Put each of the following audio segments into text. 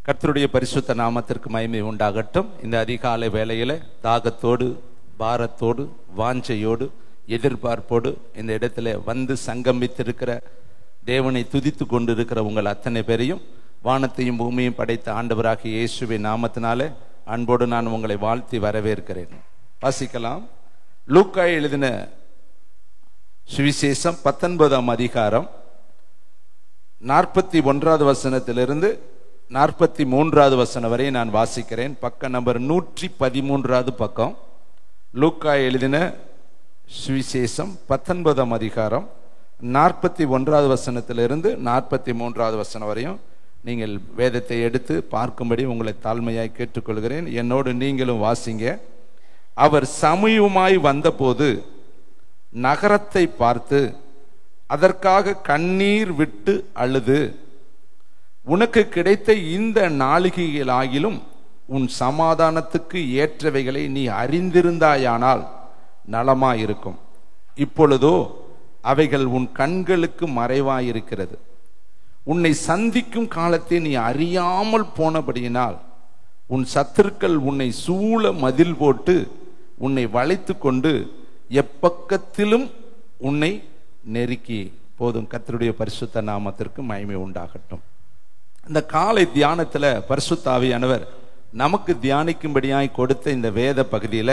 கர்த்தருடைய பரிசுத்த நாமத்திற்கு மகிமை உண்டாகட்டும். இந்த அதிகாலை வேளையில தாகத்தோடு, பாரத்தோடு, வாஞ்சையோடு, எதிர்பார்ப்போடு இந்த இடத்துல வந்து சங்கமித்திருக்கிற தேவனை துதித்து கொண்டிருக்கிற உங்கள் அத்தனை பேரையும் வானத்தையும் பூமியும் படைத்த ஆண்டவராகிய இயேசுவின் நாமத்தினாலே அன்போடு நான் உங்களை வாழ்த்தி வரவேற்கிறேன். வாசிக்கலாம். லூக்கா எழுதின சுவிசேஷம் 19ஆம் அதிகாரம் 41வது வசனத்திலிருந்து 43வது வசனம் வரை நான் வாசிக்கிறேன். பக்கம் நம்பர் 113வது பக்கம். லூக்கா எழுதின சுவிசேஷம் 19ஆம் அதிகாரம் 41வது வசனத்திலிருந்து 43வது வசனம் வரையும் நீங்கள் வேதத்தை எடுத்து பார்க்கும்படி உங்களை தாழ்மையாய் கேட்டுக்கொள்கிறேன். என்னோடு நீங்களும் வாசிங்க. அவர் சமீபமாய் வந்தபோது நகரத்தை பார்த்து அதற்காக கண்ணீர் விட்டு அழுது, உனக்கு கிடைத்த இந்த நாளிகைகளாகிலும் உன் சமாதானத்துக்கு ஏற்றவைகளை நீ அறிந்திருந்தாயானால் நலமாயிருக்கும். இப்பொழுதோ அவைகள் உன் கண்களுக்கு மறைவாயிருக்கிறது. உன்னை சந்திக்கும் காலத்தை நீ அறியாமல் போனபடியினால் உன் சத்துருக்கள் உன்னை சூழ மதில் போட்டு உன்னை வளைத்து கொண்டு எப்பக்கத்திலும் உன்னை நெருக்கி. போதும். கர்த்தருடைய பரிசுத்த நாமத்திற்கு மகிமை உண்டாகட்டும். இந்த காலை தியானத்துல பரிசுத்த ஆவியானவர் நமக்கு தியானிக்கும்படியாய் கொடுத்த இந்த வேத பகுதியில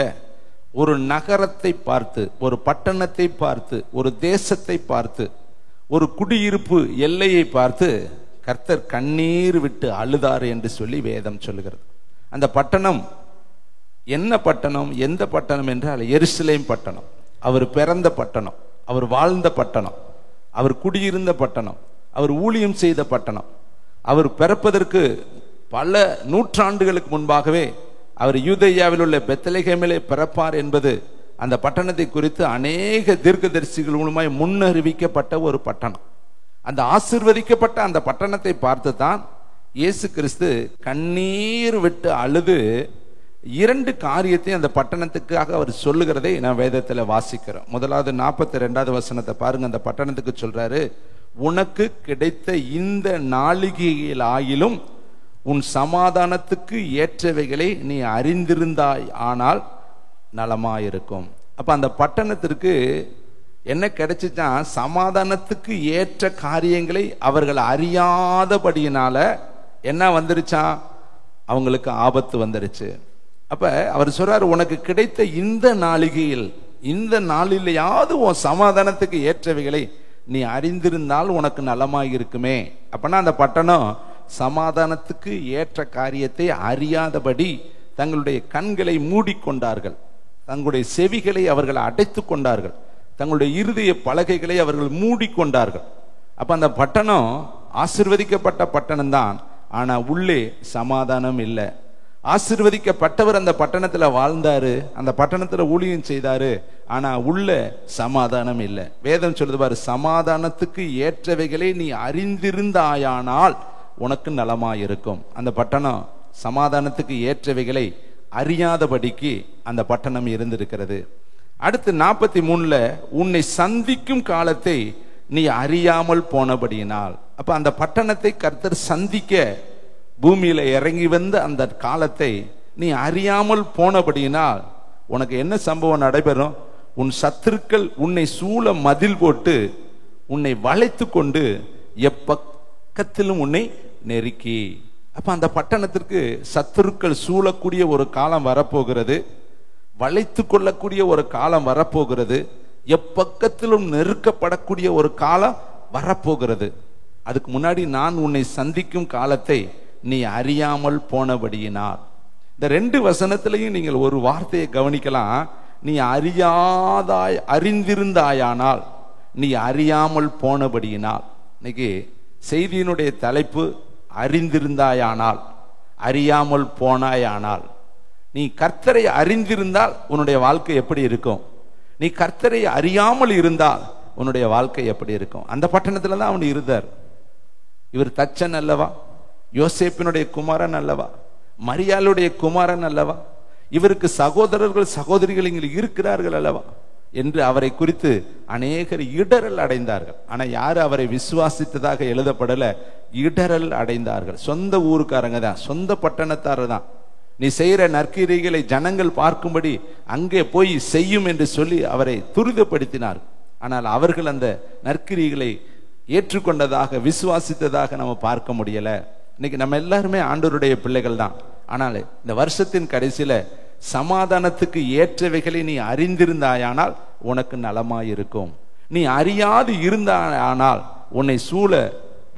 ஒரு நகரத்தை பார்த்து, ஒரு பட்டணத்தை பார்த்து, ஒரு தேசத்தை பார்த்து, ஒரு குடியிருப்பு எல்லையை பார்த்து கர்த்தர் கண்ணீர் விட்டு அழுதார் என்று சொல்லி வேதம் சொல்லுகிறது. அந்த பட்டணம் என்ன பட்டணம்? எந்த பட்டணம் என்றால் எருசலேம் பட்டணம். அவர் பிறந்த பட்டணம், அவர் வாழ்ந்த பட்டணம், அவர் குடியிருந்த பட்டணம், அவர் ஊழியம் செய்த பட்டணம். அவர் பிறப்பதற்கு பல நூற்றாண்டுகளுக்கு முன்பாகவே அவர் யூதேயாவில் உள்ள பெத்லகேமிலே பிறப்பார் என்பது அந்த பட்டணத்தை குறித்து அநேக தீர்க்கதரிசிகள் மூலமாய் முன்னறிவிக்கப்பட்ட ஒரு பட்டணம். அந்த ஆசீர்வதிக்கப்பட்ட அந்த பட்டணத்தை பார்த்து தான் இயேசு கிறிஸ்து கண்ணீர் விட்டு அழுது இரண்டு காரியத்தை அந்த பட்டணத்துக்காக அவர் சொல்லுகிறதை நான் வேதத்துல வாசிக்கிறோம். முதலாவது 42வது வசனத்தை பாருங்க. அந்த பட்டணத்துக்கு சொல்றாரு, உனக்கு கிடைத்த இந்த நாளிகையிலாகிலும் உன் சமாதானத்துக்கு ஏற்றவைகளை நீ அறிந்திருந்தாய் ஆனால் நலமாயிருக்கும். அப்ப அந்த பட்டணத்திற்கு என்ன கிடைச்சிச்சா, சமாதானத்துக்கு ஏற்ற காரியங்களை அவர்கள் அறியாதபடியினால என்ன வந்துருச்சா, அவங்களுக்கு ஆபத்து வந்துருச்சு. அப்ப அவர் சொல்றாரு, உனக்கு கிடைத்த இந்த நாளிகையில், இந்த நாளிலேயாவது உன் சமாதானத்துக்கு ஏற்றவைகளை நீ அறிந்திருந்தால் உனக்கு நலமாக இருக்குமே. அப்பனா அந்த பட்டணம் சமாதானத்துக்கு ஏற்ற காரியத்தை அறியாதபடி தங்களுடைய கண்களை மூடிக்கொண்டார்கள், தங்களுடைய செவிகளை அவர்கள் அடைத்து கொண்டார்கள், தங்களுடைய இருதய பலகைகளை அவர்கள் மூடிக்கொண்டார்கள். அப்ப அந்த பட்டணம் ஆசீர்வதிக்கப்பட்ட பட்டணம் தான், ஆனா உள்ளே சமாதானம் இல்லை. ஆசீர்வதிக்கப்பட்டவர் அந்த பட்டணத்துல வாழ்ந்தாரு, அந்த பட்டணத்துல ஊழியம் செய்தாரு, ஆனா உள்ள சமாதானம் இல்லை. வேதம் சொல்லுது பாரு, சமாதானத்துக்கு ஏற்றவைகளை நீ அறிந்திருந்தாயானால் உனக்கு நலமாயிருக்கும். அந்த பட்டணம் சமாதானத்துக்கு ஏற்றவைகளை அறியாதபடிக்கு அந்த பட்டணம் இருந்திருக்கிறது. அடுத்து 43ல உன்னை சந்திக்கும் காலத்தை நீ அறியாமல் போனபடியினால். அப்ப அந்த பட்டணத்தை கர்த்தர் சந்திக்க பூமியில இறங்கி வந்த அந்த காலத்தை நீ அறியாமல் போனபடியினால் உனக்கு என்ன சம்பவம் நடைபெறும்? உன் சத்துருக்கள் உன்னை சூழ மதில் போட்டு உன்னை வளைத்து கொண்டு எப்பக்கத்திலும் உன்னை நெருக்கி. அப்ப அந்த பட்டணத்திற்கு சத்துருக்கள் சூழக்கூடிய ஒரு காலம் வரப்போகிறது, வளைத்து கொள்ளக்கூடிய ஒரு காலம் வரப்போகிறது, எப்பக்கத்திலும் நெருக்கப்படக்கூடிய ஒரு காலம் வரப்போகிறது. அதுக்கு முன்னாடி நான் உன்னை சந்திக்கும் காலத்தை நீ அறியாமல் போனபடியினால். இந்த 2 வசனத்திலையும் நீங்கள் ஒரு வார்த்தையை கவனிக்கலாம். நீ அறிந்திருந்தாயானால், நீ அறியாமல் போனபடியினால். இன்னைக்கு செய்தியினுடைய தலைப்பு அறிந்திருந்தாயானால், அறியாமல் போனாயானால். நீ கர்த்தரை அறிந்திருந்தால் உன்னுடைய வாழ்க்கை எப்படி இருக்கும்? நீ கர்த்தரை அறியாமல் இருந்தால் உன்னுடைய வாழ்க்கை எப்படி இருக்கும்? அந்த பட்டணத்துல தான் அவன் இருந்தார். இவர் தச்சன் அல்லவா? யோசேப்பினுடைய குமாரன் அல்லவா? மரியாளுடைய குமாரன் அல்லவா? இவருக்கு சகோதரர்கள் சகோதரிகள் இங்கே இருக்கிறார்கள் அல்லவா? என்று அவரை குறித்து அநேகர் இடரல் அடைந்தார்கள். ஆனா யாரு அவரை விசுவாசித்ததாக எழுதப்படல, இடரல் அடைந்தார்கள். சொந்த ஊருக்காரங்க தான், சொந்த பட்டணத்தாரர் தான். நீ செய்யற நற்கிரிகளை ஜனங்கள் பார்க்கும்படி அங்கே போய் செய்யும் என்று சொல்லி அவரை துரிதப்படுத்தினார். ஆனால் அவர்கள் அந்த நற்கிரிகளை ஏற்றுக்கொண்டதாக விசுவாசித்ததாக நம்ம பார்க்க முடியல. இன்னைக்கு நம்ம எல்லாருமே ஆண்டவருடைய பிள்ளைகள் தான். ஆனால் இந்த வருஷத்தின் கடைசியில சமாதானத்துக்கு ஏற்றவைகளை நீ அறிந்திருந்தாயானால் உனக்கு நலமாயிருக்கும். நீ அறியாது இருந்தாயானால் உன்னை சூழ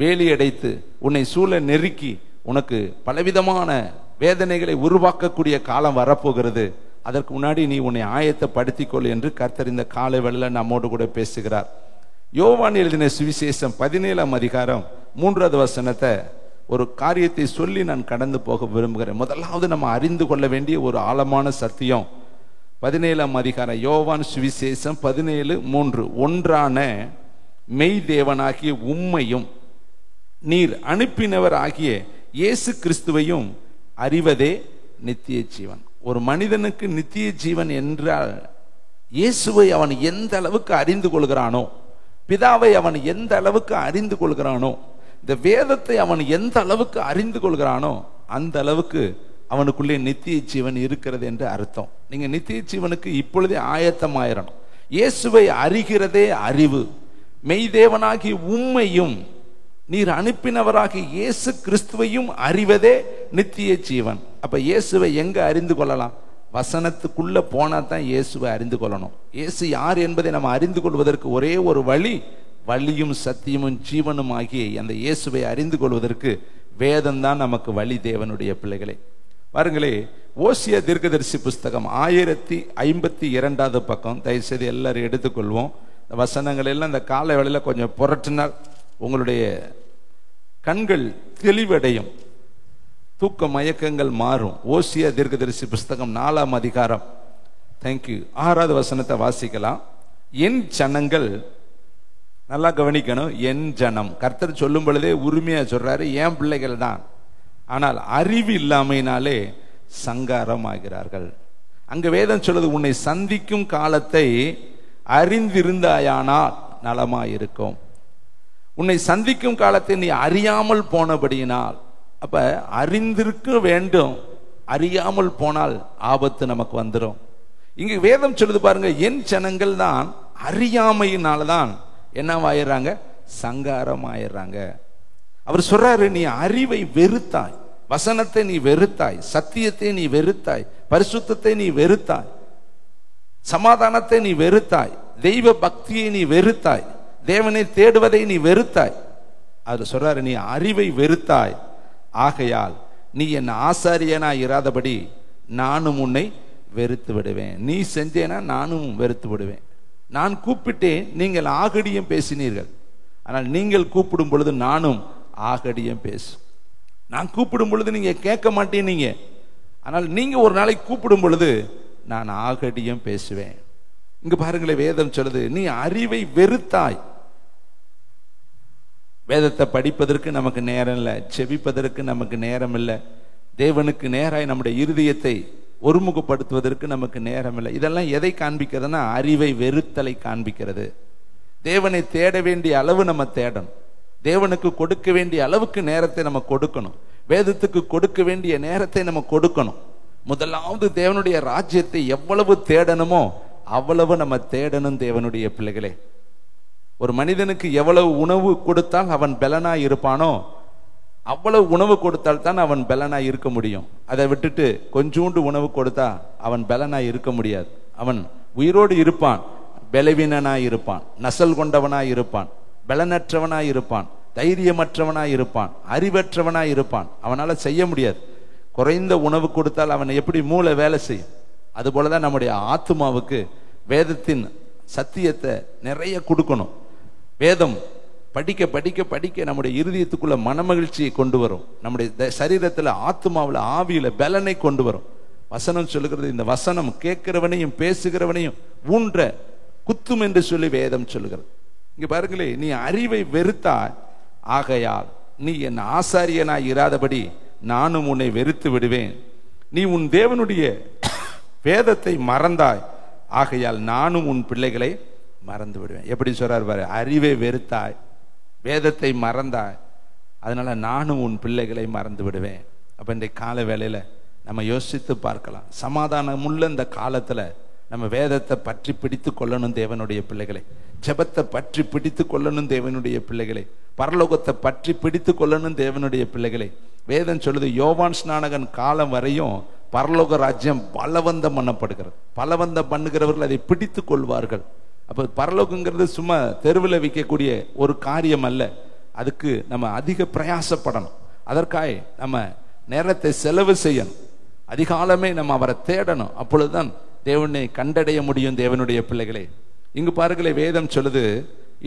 வேலியடைத்து உன்னை சூழ நெருக்கி உனக்கு பலவிதமான வேதனைகளை உருவாக்கக்கூடிய காலம் வரப்போகிறது. அதற்கு முன்னாடி நீ உன்னை ஆயத்தப்படுத்திக்கொள் என்று கர்த்தர் இந்த காலை வேளையில நம்மோடு கூட பேசுகிறார். யோவான் எழுதின சுவிசேஷம் 17ஆம் அதிகாரம் 3வது வசனத்தை ஒரு காரியத்தை சொல்லி நான் கடந்து போக விரும்புகிறேன். முதலாவது நம்ம அறிந்து கொள்ள வேண்டிய ஒரு ஆழமான சத்தியம் 17ஆம் அதிகாரம் யோவான் சுவிசேஷம் 17:3 ஒன்றான மெய் தேவனாகிய உம்மையும் நீர் அனுப்பினவர் ஆகிய இயேசு கிறிஸ்துவையும் அறிவதே நித்திய ஜீவன். ஒரு மனிதனுக்கு நித்திய ஜீவன் என்றால் இயேசுவை அவன் எந்த அளவுக்கு அறிந்து கொள்கிறானோ, பிதாவை அவன் எந்த அளவுக்கு அறிந்து கொள்கிறானோ, இந்த வேதத்தை அவன் எந்த அளவுக்கு அறிந்து கொள்கிறானோ அந்த அளவுக்கு அவனுக்குள்ளே நித்திய ஜீவன் இருக்கிறது என்று அர்த்தம். நீங்க நித்திய ஜீவனுக்கு இப்பொழுதே ஆயத்தமாயிரணும். இயேசுவை அறிகிறதே அறிவு. மெய்தேவனாகி உம்மையும் நீர் அனுப்பினவராகி இயேசு கிறிஸ்துவையும் அறிவதே நித்திய ஜீவன். அப்ப இயேசுவை எங்க அறிந்து கொள்ளலாம்? வசனத்துக்குள்ள போனா தான் இயேசுவை அறிந்து கொள்ளணும். இயேசு யார் என்பதை நம்ம அறிந்து கொள்வதற்கு ஒரே ஒரு வழி, வழியும் சத்தியமும் ஜீவனும் ஆகிய அந்த இயேசுவை அறிந்து கொள்வதற்கு வேதம் தான் நமக்கு வழி. தேவனுடைய பிள்ளைகளே பாருங்களே, ஓசியா தீர்க்கதரிசி புஸ்தகம் 1052வது பக்கம். தயவுசெய்து எல்லாரும் எடுத்துக்கொள்வோம். வசனங்கள் எல்லாம் இந்த காலை வேளையில கொஞ்சம் புரட்டினால் உங்களுடைய கண்கள் தெளிவடையும், தூக்க மயக்கங்கள் மாறும். ஓசியா தீர்க்கதரிசி புஸ்தகம் 4ஆம் அதிகாரம் தேங்க்யூ 6வது வசனத்தை வாசிக்கலாம். என் ஜனங்கள், நல்லா கவனிக்கணும், என் ஜனம் கர்த்தர் சொல்லும் பொழுதே உரிமையா சொல்றாரு, என் பிள்ளைகள் தான். ஆனால் அறிவு இல்லாமையினாலே சங்காரம் ஆகிறார்கள். அங்க வேதம் சொல்லுது, உன்னை சந்திக்கும் காலத்தை அறிந்திருந்தாயானால் நலமாயிருக்கும். உன்னை சந்திக்கும் காலத்தை நீ அறியாமல் போனபடியினால், அப்ப அறிந்திருக்க வேண்டும், அறியாமல் போனால் ஆபத்து நமக்கு வந்துடும். இங்க வேதம் சொல்லுது பாருங்க, என் ஜனங்கள் தான் அறியாமையினால்தான் என்னவாயிடுறாங்க, சங்காரம் ஆயிடுறாங்க. அவர் சொல்றாரு, நீ அறிவை வெறுத்தாய், வசனத்தை நீ வெறுத்தாய், சத்தியத்தை நீ வெறுத்தாய், பரிசுத்தத்தை நீ வெறுத்தாய், சமாதானத்தை நீ வெறுத்தாய், தெய்வ பக்தியை நீ வெறுத்தாய், தேவனை தேடுவதை நீ வெறுத்தாய். அது சொல்றாரு, நீ அறிவை வெறுத்தாய், ஆகையால் நீ என் ஆசாரியனா இராதபடி நானும் உன்னை வெறுத்து விடுவேன். நீ செஞ்சேனா நானும் வெறுத்து விடுவேன். நான் கூப்பிட்டேன், நீங்கள் ஆகடியம் பேசினீர்கள், ஆனால் நீங்கள் கூப்பிடும் பொழுது நானும் ஆகடியம் பேசும். நான் கூப்பிடும் பொழுது நீங்க கேட்க மாட்டேனீங்க, ஆனால் நீங்க ஒரு நாளைக்கு கூப்பிடும் பொழுது நான் ஆகடியம் பேசுவேன். இங்க பாருங்களேன், வேதம் சொல்லுது, நீ அறிவை வெறுத்தாய். வேதத்தை படிப்பதற்கு நமக்கு நேரம் இல்லை, செபிப்பதற்கு நமக்கு நேரம் இல்லை, தேவனுக்கு நேராய் நம்முடைய இருதயத்தை ஒருமுகப்படுத்துவதற்கு நமக்கு நேரம் இல்லை. இதெல்லாம் எதை காண்பிக்கிறதுனா அறிவை வெறுத்தலை காண்பிக்கிறது. தேவனை தேட வேண்டிய அளவு நம்ம தேடணும், தேவனுக்கு கொடுக்க வேண்டிய அளவுக்கு நேரத்தை நம்ம கொடுக்கணும், வேதத்துக்கு கொடுக்க வேண்டிய நேரத்தை நம்ம கொடுக்கணும். முதலாவது தேவனுடைய ராஜ்யத்தை எவ்வளவு தேடணுமோ அவ்வளவு நம்ம தேடணும். தேவனுடைய பிள்ளைகளே, ஒரு மனிதனுக்கு எவ்வளவு உணவு கொடுத்தால் அவன் பலனாய் இருப்பானோ அவ்வளவு உணவு கொடுத்தால் தான் அவன் பலனாய் இருக்க முடியும். அதை விட்டுட்டு கொஞ்சோண்டு உணவு கொடுத்தா அவன் பலனாய் இருக்க முடியாது. அவன் உயிரோடு இருப்பான், பலவீனனாய் இருப்பான், நசல் கொண்டவனாய் இருப்பான், பலனற்றவனாய் இருப்பான், தைரியமற்றவனாய் இருப்பான், அறிவற்றவனாய் இருப்பான். அவனால செய்ய முடியாது. குறைந்த உணவு கொடுத்தால் அவன் எப்படி மூளை வேலை செய்யும்? அதுபோலதான் நம்முடைய ஆத்துமாவுக்கு வேதத்தின் சத்தியத்தை நிறைய கொடுக்கணும். வேதம் படிக்க படிக்க படிக்க நம்முடைய இருதயத்துக்குள்ள மனமகிழ்ச்சியை கொண்டு வரும், நம்முடைய சரீரத்துல ஆத்துமாவில் ஆவியில பலனை கொண்டு வரும். வசனம் சொல்லுகிறது, இந்த வசனம் கேட்கிறவனையும் பேசுகிறவனையும் ஊன்ற குத்தும் என்று சொல்லி வேதம் சொல்லுகிறது. இங்க பாருங்களே, நீ அறிவை வெறுத்தாய், ஆகையால் நீ என் ஆசாரியனாய் இராதபடி நானும் உன்னை வெறுத்து விடுவேன். நீ உன் தேவனுடைய வேதத்தை மறந்தாய், ஆகையால் நானும் உன் பிள்ளைகளை மறந்து விடுவேன். எப்படி சொல்றாரு பாரு, அறிவை வெறுத்தாய், வேதத்தை மறந்தாய், அதனால நானும் உன் பிள்ளைகளை மறந்து விடுவேன். அப்ப இந்த கால வேளையில நம்ம யோசித்து பார்க்கலாம். சமாதானமுள்ள இந்த காலத்துல நம்ம வேதத்தை பற்றி பிடித்து கொள்ளணும் தேவனுடைய பிள்ளைகளை, ஜெபத்தை பற்றி பிடித்து கொள்ளணும் தேவனுடைய பிள்ளைகளை, பரலோகத்தை பற்றி பிடித்து கொள்ளணும் தேவனுடைய பிள்ளைகளை. வேதம் சொல்லுது, யோவான் ஸ்நானகன் காலம் வரையும் பரலோக ராஜ்யம் பலவந்தம் பண்ணப்படுகிறது. பலவந்தம் பண்ணுகிறவர்கள் அதை பிடித்து கொள்வார்கள். அப்ப பரலோகங்கிறது சும்மா தெருவில் விற்கக்கூடிய ஒரு காரியம் அல்ல. அதுக்கு நம்ம அதிக பிரயாசப்படணும். அதற்காக நம்ம நேரத்தை செலவு செய்யணும். அதிகாலமே நம்ம அவரை தேடணும். அப்பொழுதுதான் தேவனை கண்டடைய முடியும் தேவனுடைய பிள்ளைகளே. இங்கு பாருங்களே, வேதம் சொல்லுது,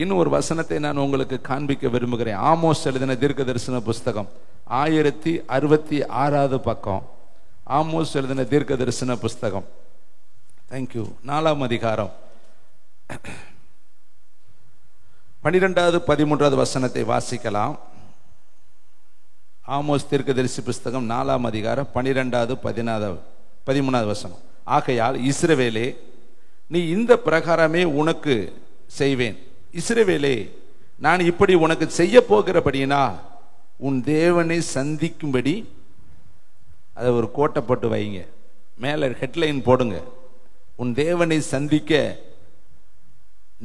இன்னும் ஒரு வசனத்தை நான் உங்களுக்கு காண்பிக்க விரும்புகிறேன். ஆமோஸ் எழுதின தீர்க்க தரிசன புஸ்தகம் 1066 பக்கம். ஆமோஸ் எழுதின தீர்க்க தரிசன புஸ்தகம், தேங்க்யூ, 4ஆம் அதிகாரம் 12வது 13வது வசனத்தை வாசிக்கலாம். ஆமோஸ் தீர்க்கதரிசி புஸ்தகம் 4ஆம் அதிகாரம் 12வது 13வது வசனம். ஆகையால் இஸ்ரவேலே, நீ இந்த பிரகாரமே உனக்கு செய்வேன். இஸ்ரவேலே, நான் இப்படி உனக்கு செய்ய போகிறபடினா உன் தேவனை சந்திக்கும்படி, அதை ஒரு கோட்டை போட்டு வைங்க, மேல ஹெட்லைன் போடுங்க, உன் தேவனை சந்திக்க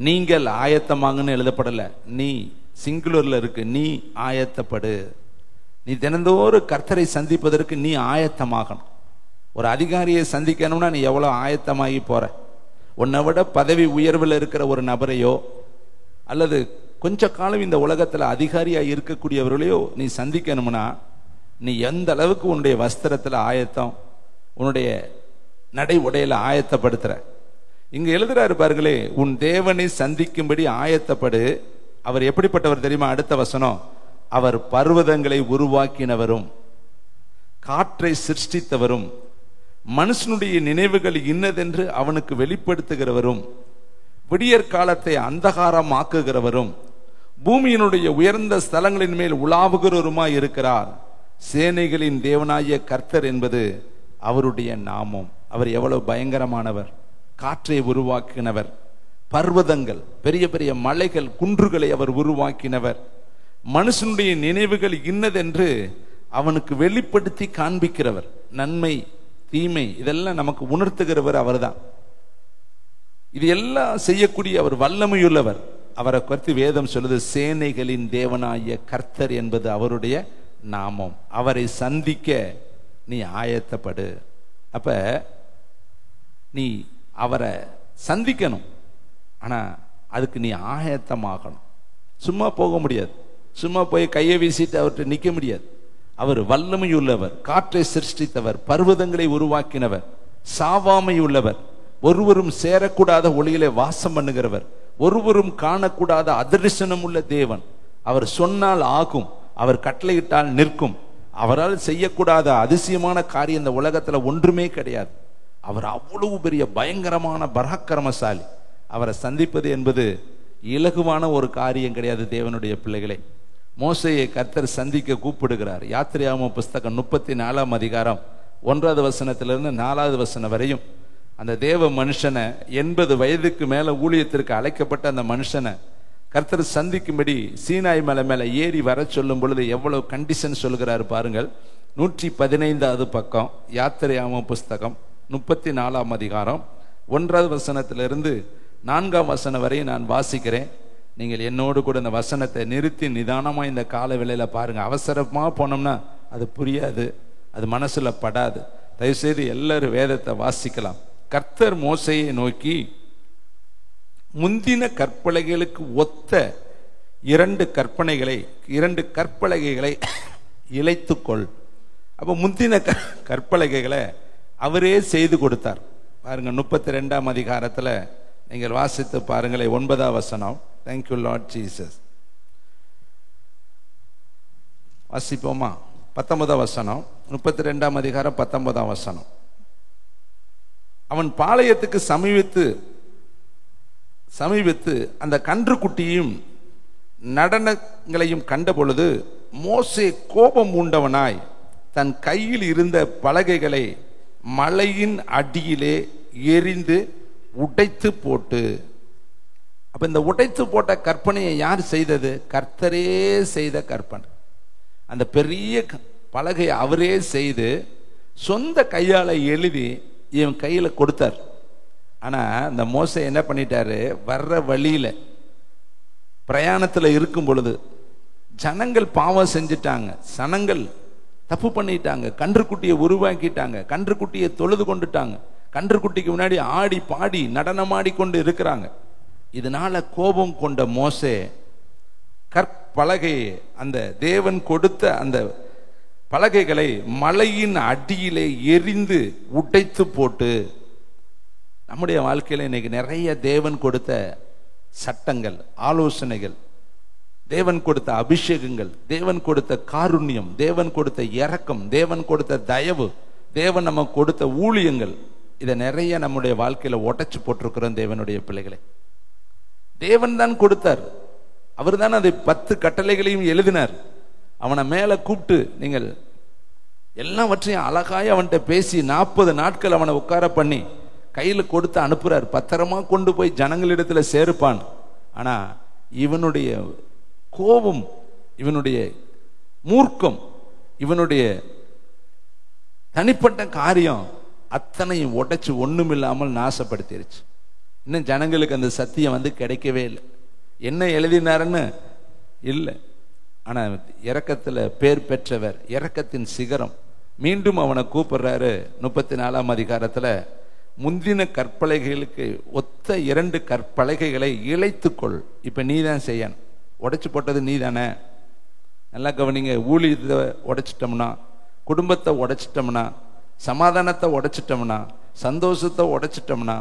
நீங்கள் ஆயத்தமாங்கன்னு எழுதப்படல, நீ சிங்குலர்ல இருக்கு, நீ ஆயத்தப்படு. நீ தினந்தோறும் கர்த்தரை சந்திப்பதற்கு நீ ஆயத்தமாகணும். ஒரு அதிகாரியை சந்திக்கணும்னா நீ எவ்வளவு ஆயத்தமாகி போற. உன்னை விட பதவி உயர்வில் இருக்கிற ஒரு நபரையோ அல்லது கொஞ்ச காலம் இந்த உலகத்துல அதிகாரியா இருக்கக்கூடியவர்களையோ நீ சந்திக்கணும்னா நீ எந்த அளவுக்கு உன்னுடைய வஸ்திரத்துல ஆயத்தம், உன்னுடைய நடை உடையில ஆயத்தப்படுத்துற. இங்க எழுதுறாரு பாருங்களே, உன் தேவனை சந்திக்கும்படி ஆயத்தப்படு. அவர் எப்படிப்பட்டவர் தெரியுமா? அடுத்த வசனம், அவர் பர்வதங்களை உருவாக்கினவரும் காற்றை சிருஷ்டித்தவரும் மனுஷனுடைய நினைவுகள் இன்னதென்று அவனுக்கு வெளிப்படுத்துகிறவரும் விடியற் காலத்தை அந்தகாரம் ஆக்குகிறவரும் பூமியினுடைய உயர்ந்த ஸ்தலங்களின் மேல் உலாவுகிறவருமாய் இருக்கிறார். சேனைகளின் தேவனாகிய கர்த்தர் என்பது அவருடைய நாமம். அவர் எவ்வளவு பயங்கரமானவர்! காற்றை உருவாக்கினவர், பர்வதங்கள், பெரிய பெரிய மலைகள், குன்றுகளை அவர் உருவாக்கினவர், மனுஷனுடைய நினைவுகள் இன்னதென்று அவனுக்கு வெளிப்படுத்தி காண்பிக்கிறவர், நன்மை தீமை இதெல்லாம் நமக்கு உணர்த்துகிறவர் அவர்தான். இது எல்லாம் செய்யக்கூடிய அவர் வல்லமையுள்ளவர். அவரை குறித்து வேதம் சொல்லுது, சேனைகளின் தேவனாகிய கர்த்தர் என்பது அவருடைய நாமம். அவரை சந்திக்க நீ ஆயத்தப்படு. அப்ப நீ அவரை சந்திக்கணும், ஆனா அதுக்கு நீ ஆயத்தமாகணும். சும்மா போக முடியாது, சும்மா போய் கையை வீசிட்டு அவர்கிட்ட நிற்க முடியாது. அவர் வல்லமையுள்ளவர், காற்றை சிருஷ்டித்தவர், பர்வதங்களை உருவாக்கினவர், சாவாமை உள்ளவர், ஒருவரும் சேரக்கூடாத ஒளியிலே வாசம் பண்ணுகிறவர், ஒருவரும் காணக்கூடாத அதிர்ஷ்டம் உள்ள தேவன். அவர் சொன்னால் ஆகும், அவர் கட்டளையிட்டால் நிற்கும். அவரால் செய்யக்கூடாத அதிசயமான காரியம் இந்த உலகத்துல ஒன்றுமே கிடையாது. அவர் அவ்வளவு பெரிய பயங்கரமான பராக்கிரமசாலி. அவரை சந்திப்பது என்பது இலகுவான ஒரு காரியம் கிடையாது தேவனுடைய பிள்ளைகளே. மோசேயை கர்த்தர் சந்திக்க கூப்பிடுகிறார். யாத்திரையாகம புஸ்தகம் 34ஆம் அதிகாரம் 1வது வசனத்திலிருந்து 4வது வசனம் வரையும் அந்த தேவ மனுஷனை, 80 வயதுக்கு மேல ஊழியத்திற்கு அழைக்கப்பட்ட அந்த மனுஷனை கர்த்தர் சந்திக்கும்படி சீனாய் மலை மேல ஏறி வர சொல்லும் பொழுது எவ்வளவு கண்டிஷன் சொல்கிறாரு பாருங்கள். 115வது பக்கம், யாத்திரையாகம புஸ்தகம் 34ஆம் அதிகாரம் 1வது வசனத்திலிருந்து 4ஆம் வசனம் வரை நான் வாசிக்கிறேன். நீங்கள் என்னோடு கூட இந்த வசனத்தை நிறுத்தி நிதானமா இந்த கால வேளையில பாருங்க. அவசரமா போனோம்னா அது புரியாது, அது மனசுல படாது. தயவுசெய்து எல்லாரும் வேதத்தை வாசிக்கலாம். கர்த்தர் மோசேயை நோக்கி, முந்தின கற்பலகைகளுக்கு ஒத்த 2 கற்பலகைகளை இழைத்துக்கொள். அப்ப முந்தின கற்பலகைகளை அவரே செய்து கொடுத்தார். பாருங்க 32ஆம் அதிகாரத்துல நீங்கள் வாசித்து பாருங்களேன், 9ஆம் வசனம். Thank you Lord Jesus. வாசிப்போமா? 19ஆம் வசனம், 32ஆம் அதிகாரம் 19ஆம் வசனம். அவன் பாளையத்துக்கு சமீபித்து அந்த கன்றுக்குட்டியும் நடனங்களையும் கண்ட பொழுது மோசே கோபம் உண்டவனாய் தன் கையில் இருந்த பலகைகளை மலையின் அடியிலே எரிந்து உடைத்து போட்டு. அப்ப இந்த உடைத்து போட்ட கற்பனையை யார் செய்தது? கர்த்தரே செய்த கற்பனை. அந்த பெரிய பலகையை அவரே செய்து சொந்த கையால எழுதி இவன் கையில கொடுத்தார். ஆனா இந்த மோசே என்ன பண்ணிட்டாரு? வர்ற வழியில பிரயாணத்துல இருக்கும் பொழுது ஜனங்கள் பாவம் செஞ்சிட்டாங்க, சனங்கள் தப்பு பண்ணிட்டாங்க, கன்றுக்குட்டியை உருவாக்கிட்டாங்க, கன்றுக்குட்டியை தொழுது கொண்டுட்டாங்க, கன்றுக்குட்டிக்கு முன்னாடி ஆடி பாடி நடனமாடி கொண்டு இருக்கிறாங்க. இதனால கோபம் கொண்ட மோசே கற்பலகையை, அந்த தேவன் கொடுத்த அந்த பலகைகளை மலையின் அடியிலே எரிந்து உடைத்து போட்டு. நம்முடைய வாழ்க்கையில இன்னைக்கு நிறைய தேவன் கொடுத்த சட்டங்கள், ஆலோசனைகள், தேவன் கொடுத்த அபிஷேகங்கள், தேவன் கொடுத்த காருண்யம், தேவன் கொடுத்த இரக்கம், தேவன் கொடுத்த தயவு, தேவன் நமக்கு கொடுத்த ஊழியங்கள், இதை நிறைய நம்முடைய வாழ்க்கையில உடைச்சு போட்டிருக்கிறோம். தேவனுடைய பிள்ளைகளை தேவன் தான் கொடுத்தார். அவர் தான் அதை 10 கட்டளைகளையும் எழுதினார். அவனை மேல கூப்பிட்டு நீங்கள் எல்லாவற்றையும் அழகாய் அவன்கிட்ட பேசி 40 நாட்கள் அவனை உட்கார பண்ணி கையில கொடுத்து அனுப்புறார். பத்திரமா கொண்டு போய் ஜனங்களிடத்துல சேருப்பான். ஆனா இவனுடைய கோபம், இவனுடைய மூர்க்கம், இவனுடைய தனிப்பட்ட காரியம் அத்தனையும் உடைச்சு ஒண்ணுமில்லாமல் நாசப்படுத்திருச்சு. இன்னும் ஜனங்களுக்கு அந்த சத்தியம் கிடைக்கவே இல்லை. என்ன எழுதினாருன்னு இல்லை. ஆனா இரக்கத்துல பேர் பெற்றவர், இரக்கத்தின் சிகரம். மீண்டும் அவனை கூப்பிடுறாரு 34ஆம் அதிகாரத்துல. முந்தின கற்பலகைகளுக்கு ஒத்த 2 கற்பலகைகளை இழைத்துக்கொள். இப்ப நீ தான் செய்யணும். உடைச்சு போட்டது நீ தானே. நல்லா கவனிங்க. ஊழியத்தை உடைச்சிட்டோம்னா, குடும்பத்தை உடைச்சிட்டோம்னா, சமாதானத்தை உடைச்சிட்டோம்னா, சந்தோஷத்தை உடைச்சிட்டோம்னா,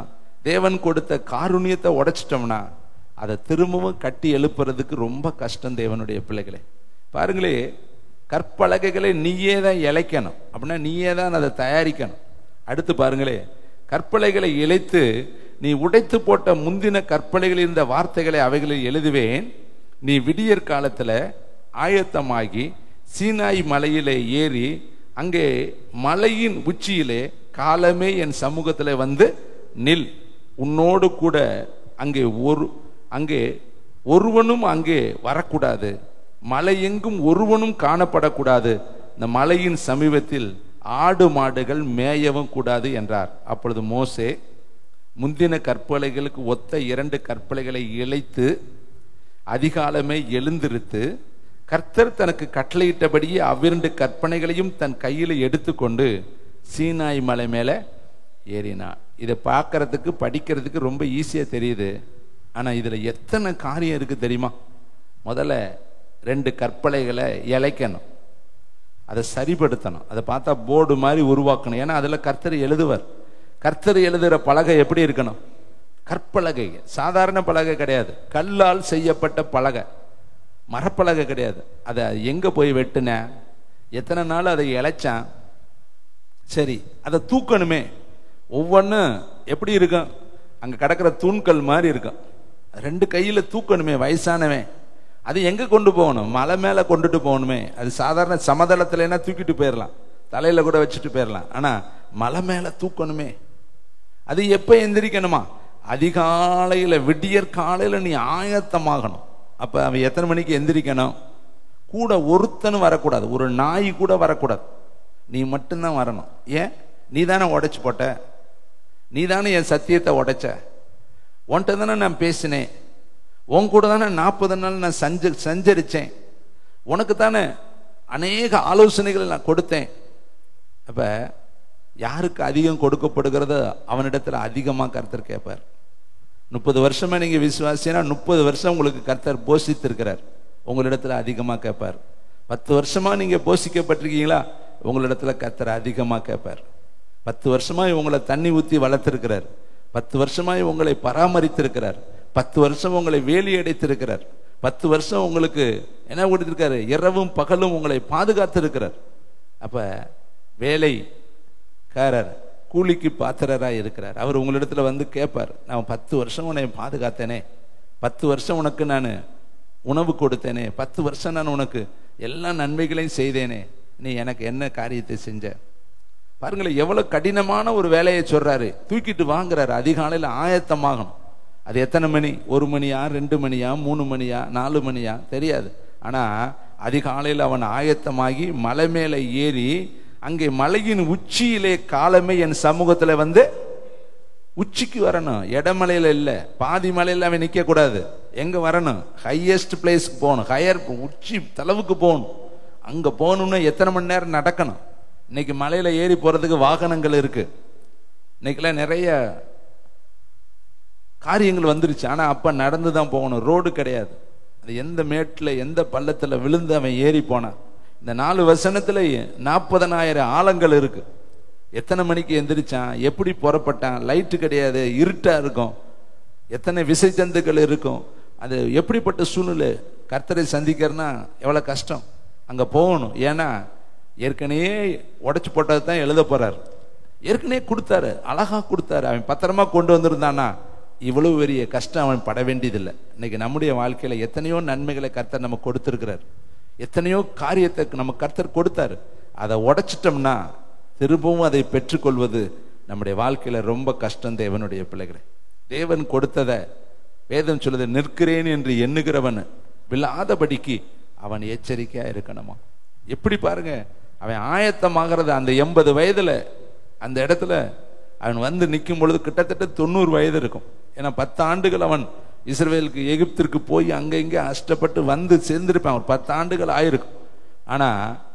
தேவன் கொடுத்த காருண்யத்தை உடைச்சிட்டோம்னா, அதை திரும்பவும் கட்டி எழுப்புறதுக்கு ரொம்ப கஷ்டம். தேவனுடைய பிள்ளைகளே பாருங்களே, கற்பலகைகளை நீயே தான் இழைக்கணும். அப்படின்னா நீயே தான் அதை தயாரிக்கணும். அடுத்து பாருங்களே, கற்பலைகளை இழைத்து நீ உடைத்து போட்ட முந்தின கற்பலைகளில் இருந்த வார்த்தைகளை அவைகளில் எழுதுவேன். நீ விடியற் காலத்துல ஆயத்தமாகி சீனாய் மலையிலே ஏறி அங்கே மலையின் உச்சியிலே காலமே என் சமூகத்துல வந்து நில். உன்னோடு கூட அங்கே ஒருவனும் அங்கே வரக்கூடாது. மலை எங்கும் ஒருவனும் காணப்படக்கூடாது. இந்த மலையின் சமீபத்தில் ஆடு மாடுகள் மேயவும் கூடாது என்றார். அப்பொழுது மோசே முந்தின கற்பலைகளுக்கு ஒத்த 2 கற்பலைகளை இழைத்து அதிகாலமே எழுந்திருத்து கர்த்தர் தனக்கு கட்டளையிட்டபடியே அவ்விரண்டு கற்பனைகளையும் தன் கையில் எடுத்துக்கொண்டு சீனாய் மலை மேல ஏறினார். இதை பார்க்கறதுக்கு படிக்கிறதுக்கு ரொம்ப ஈஸியா தெரியுது. ஆனா இதுல எத்தனை காரியம் இருக்கு தெரியுமா? முதல்ல 2 கற்பலைகளை இழைக்கணும், அதை சரிப்படுத்தணும், அதை பார்த்தா போர்டு மாதிரி உருவாக்கணும். ஏன்னா அதுல கர்த்தர் எழுதுவர். கர்த்தர் எழுதுகிற பலகை எப்படி இருக்கணும்? கற்பலகை, சாதாரண பலகை கிடையாது, கல்லால் செய்யப்பட்ட பலகை, மரப்பலகை கிடையாது. அதை எங்க போய் வெட்டுன, எத்தனை நாள் அதை இழைச்சான், சரி அதை தூக்கணுமே. ஒவ்வொன்றும் எப்படி இருக்கும்? அங்க கிடக்கிற தூண்கள் மாதிரி இருக்கும். 2 கையில தூக்கணுமே வயசானவன். அது எங்க கொண்டு போகணும்? மலை மேல கொண்டுட்டு போகணுமே. அது சாதாரண சமதளத்துல தூக்கிட்டு போயிடலாம், தலையில கூட வச்சுட்டு போயிடலாம். ஆனா மலை மேல தூக்கணுமே. அது எப்ப எந்திரிக்கணுமா? அதிகாலையில, விடியற் காலையில நீ ஆயத்தமாகணும். அப்ப அவன் எத்தனை மணிக்கு எந்திரிக்கணும்? கூட ஒருத்தனும் வரக்கூடாது, ஒரு நாய் கூட வரக்கூடாது, நீ மட்டும்தான் வரணும். ஏன்? நீ தானே உடைச்சு போட்ட, நீ தானே என் சத்தியத்தை உடைச்ச, உன்கிட்ட தானே நான் பேசினேன், உன் கூட தானே 40 நாள் நான் சஞ்சரிச்சேன், உனக்கு தானே அநேக ஆலோசனைகளை நான் கொடுத்தேன். அப்ப யாருக்கு அதிகம் கொடுக்கப்படுகிறத அவனிடத்துல அதிகமா கர்த்தர் கேட்பார். 30 வருஷமா நீங்க விசுவாசினா 30 வருஷம் உங்களுக்கு கர்த்தர் போஷித்திருக்கிறார், உங்களிடத்துல அதிகமா கேட்பார். 10 வருஷமா நீங்க போஷிக்கப்பட்டிருக்கீங்களா, உங்களிடத்துல கர்த்தர் அதிகமா கேட்பார். 10 வருஷமா உங்களை தண்ணி ஊத்தி வளர்த்திருக்கிறார், 10 வருஷமா உங்களை பராமரித்திருக்கிறார், 10 வருஷம் உங்களை வேலி அடைத்திருக்கிறார், 10 வருஷம் உங்களுக்கு என்ன கொடுத்திருக்காரு? இரவும் பகலும் உங்களை பாதுகாத்திருக்கிறார். அப்ப வேலைக்காரர் கூலிக்கு பாத்திரராய் இருக்கிறார். அவர் உங்களிடத்துல வந்து கேட்பார், நான் 10 வருஷம் உன்னை பாதுகாத்தேனே, 10 வருஷம் உனக்கு நான் உணவு கொடுத்தேனே, 10 வருஷம் நான் உனக்கு எல்லா நன்மைகளையும் செய்தேனே, நீ எனக்கு என்ன காரியத்தை செஞ்ச? பாருங்களேன், எவ்வளவு கடினமான ஒரு வேலையை சொல்றாரு. தூக்கிட்டு வாங்குறாரு. அதிகாலையில் ஆயத்தமாகணும். அது எத்தனை மணி? 1 மணியா, 2 மணியா, 3 மணியா, 4 மணியா தெரியாது. ஆனா அதிகாலையில் அவன் ஆயத்தமாகி மலை மேல ஏறி, அங்கே மலையின் உச்சியிலே காலமே என் சமூகத்துல வந்து உச்சிக்கு வரணும். இடமலையில இல்ல, பாதி மலையில அவன் நிக்க கூடாது. எங்க வரணும்? ஹையஸ்ட் பிளேஸ்க்கு போகணும். ஹையர் உச்சி தளவுக்கு போகணும். அங்க போகணும்னா எத்தனை மணி நேரம் நடக்கணும்? இன்னைக்கு மலையில ஏறி போறதுக்கு வாகனங்கள் இருக்கு. இன்னைக்கெல்லாம் நிறைய காரியங்கள் வந்துருச்சு. ஆனா அப்ப நடந்துதான் போகணும். ரோடு கிடையாது. அது எந்த மேட்டுல எந்த பள்ளத்துல விழுந்து அவன் ஏறி போனான். இந்த 4 வசனத்துல 40,000 ஆழங்கள் இருக்கு. எத்தனை மணிக்கு எந்திரிச்சான்? எப்படி புறப்பட்டான்? லைட்டு கிடையாது, இருட்டா இருக்கும். எத்தனை விசை ஜந்துக்கள் இருக்கும். அது எப்படிப்பட்ட சூழ்நிலை. கர்த்தரை சந்திக்கிறதுனா எவ்வளவு கஷ்டம். அங்க போகணும். ஏன்னா ஏற்கனவே உடைச்சு போட்டது தான் எழுத போறாரு. ஏற்கனவே கொடுத்தாரு, அழகா கொடுத்தாரு. அவன் பத்திரமா கொண்டு வந்திருந்தானா இவ்வளவு பெரிய கஷ்டம் அவன் பட வேண்டியதில்லை. இன்னைக்கு நம்முடைய வாழ்க்கையில எத்தனையோ நன்மைகளை கர்த்தர் நம்ம கொடுத்திருக்கிறார். எத்தனையோ காரியத்தை நம்ம கர்த்தர் கொடுத்தாரு. அதை உடைச்சிட்டோம்னா திரும்பவும் அதை பெற்றுக்கொள்வது நம்முடைய வாழ்க்கையில ரொம்ப கஷ்டம். தேவனுடைய பிள்ளைகளை, தேவன் கொடுத்ததை வேதம் சொல்லுது, நிற்கிறேன் என்று எண்ணுகிறவன் விழாதபடிக்கு அவன் எச்சரிக்கையா இருக்கணுமா. எப்படி பாருங்க, அவன் ஆயத்தமாகிறது அந்த 80 வயதுல அந்த இடத்துல அவன் வந்து நிற்கும் பொழுது கிட்டத்தட்ட 90 வயது இருக்கும். ஏன்னா 10 ஆண்டுகள் அவன் இஸ்ரவேலுக்கு எகிப்திற்கு போய் அங்க இங்க கஷ்டப்பட்டு வந்து சேர்ந்திருப்பான். ஒரு 10 ஆண்டுகள் ஆயிருக்கும். ஆனா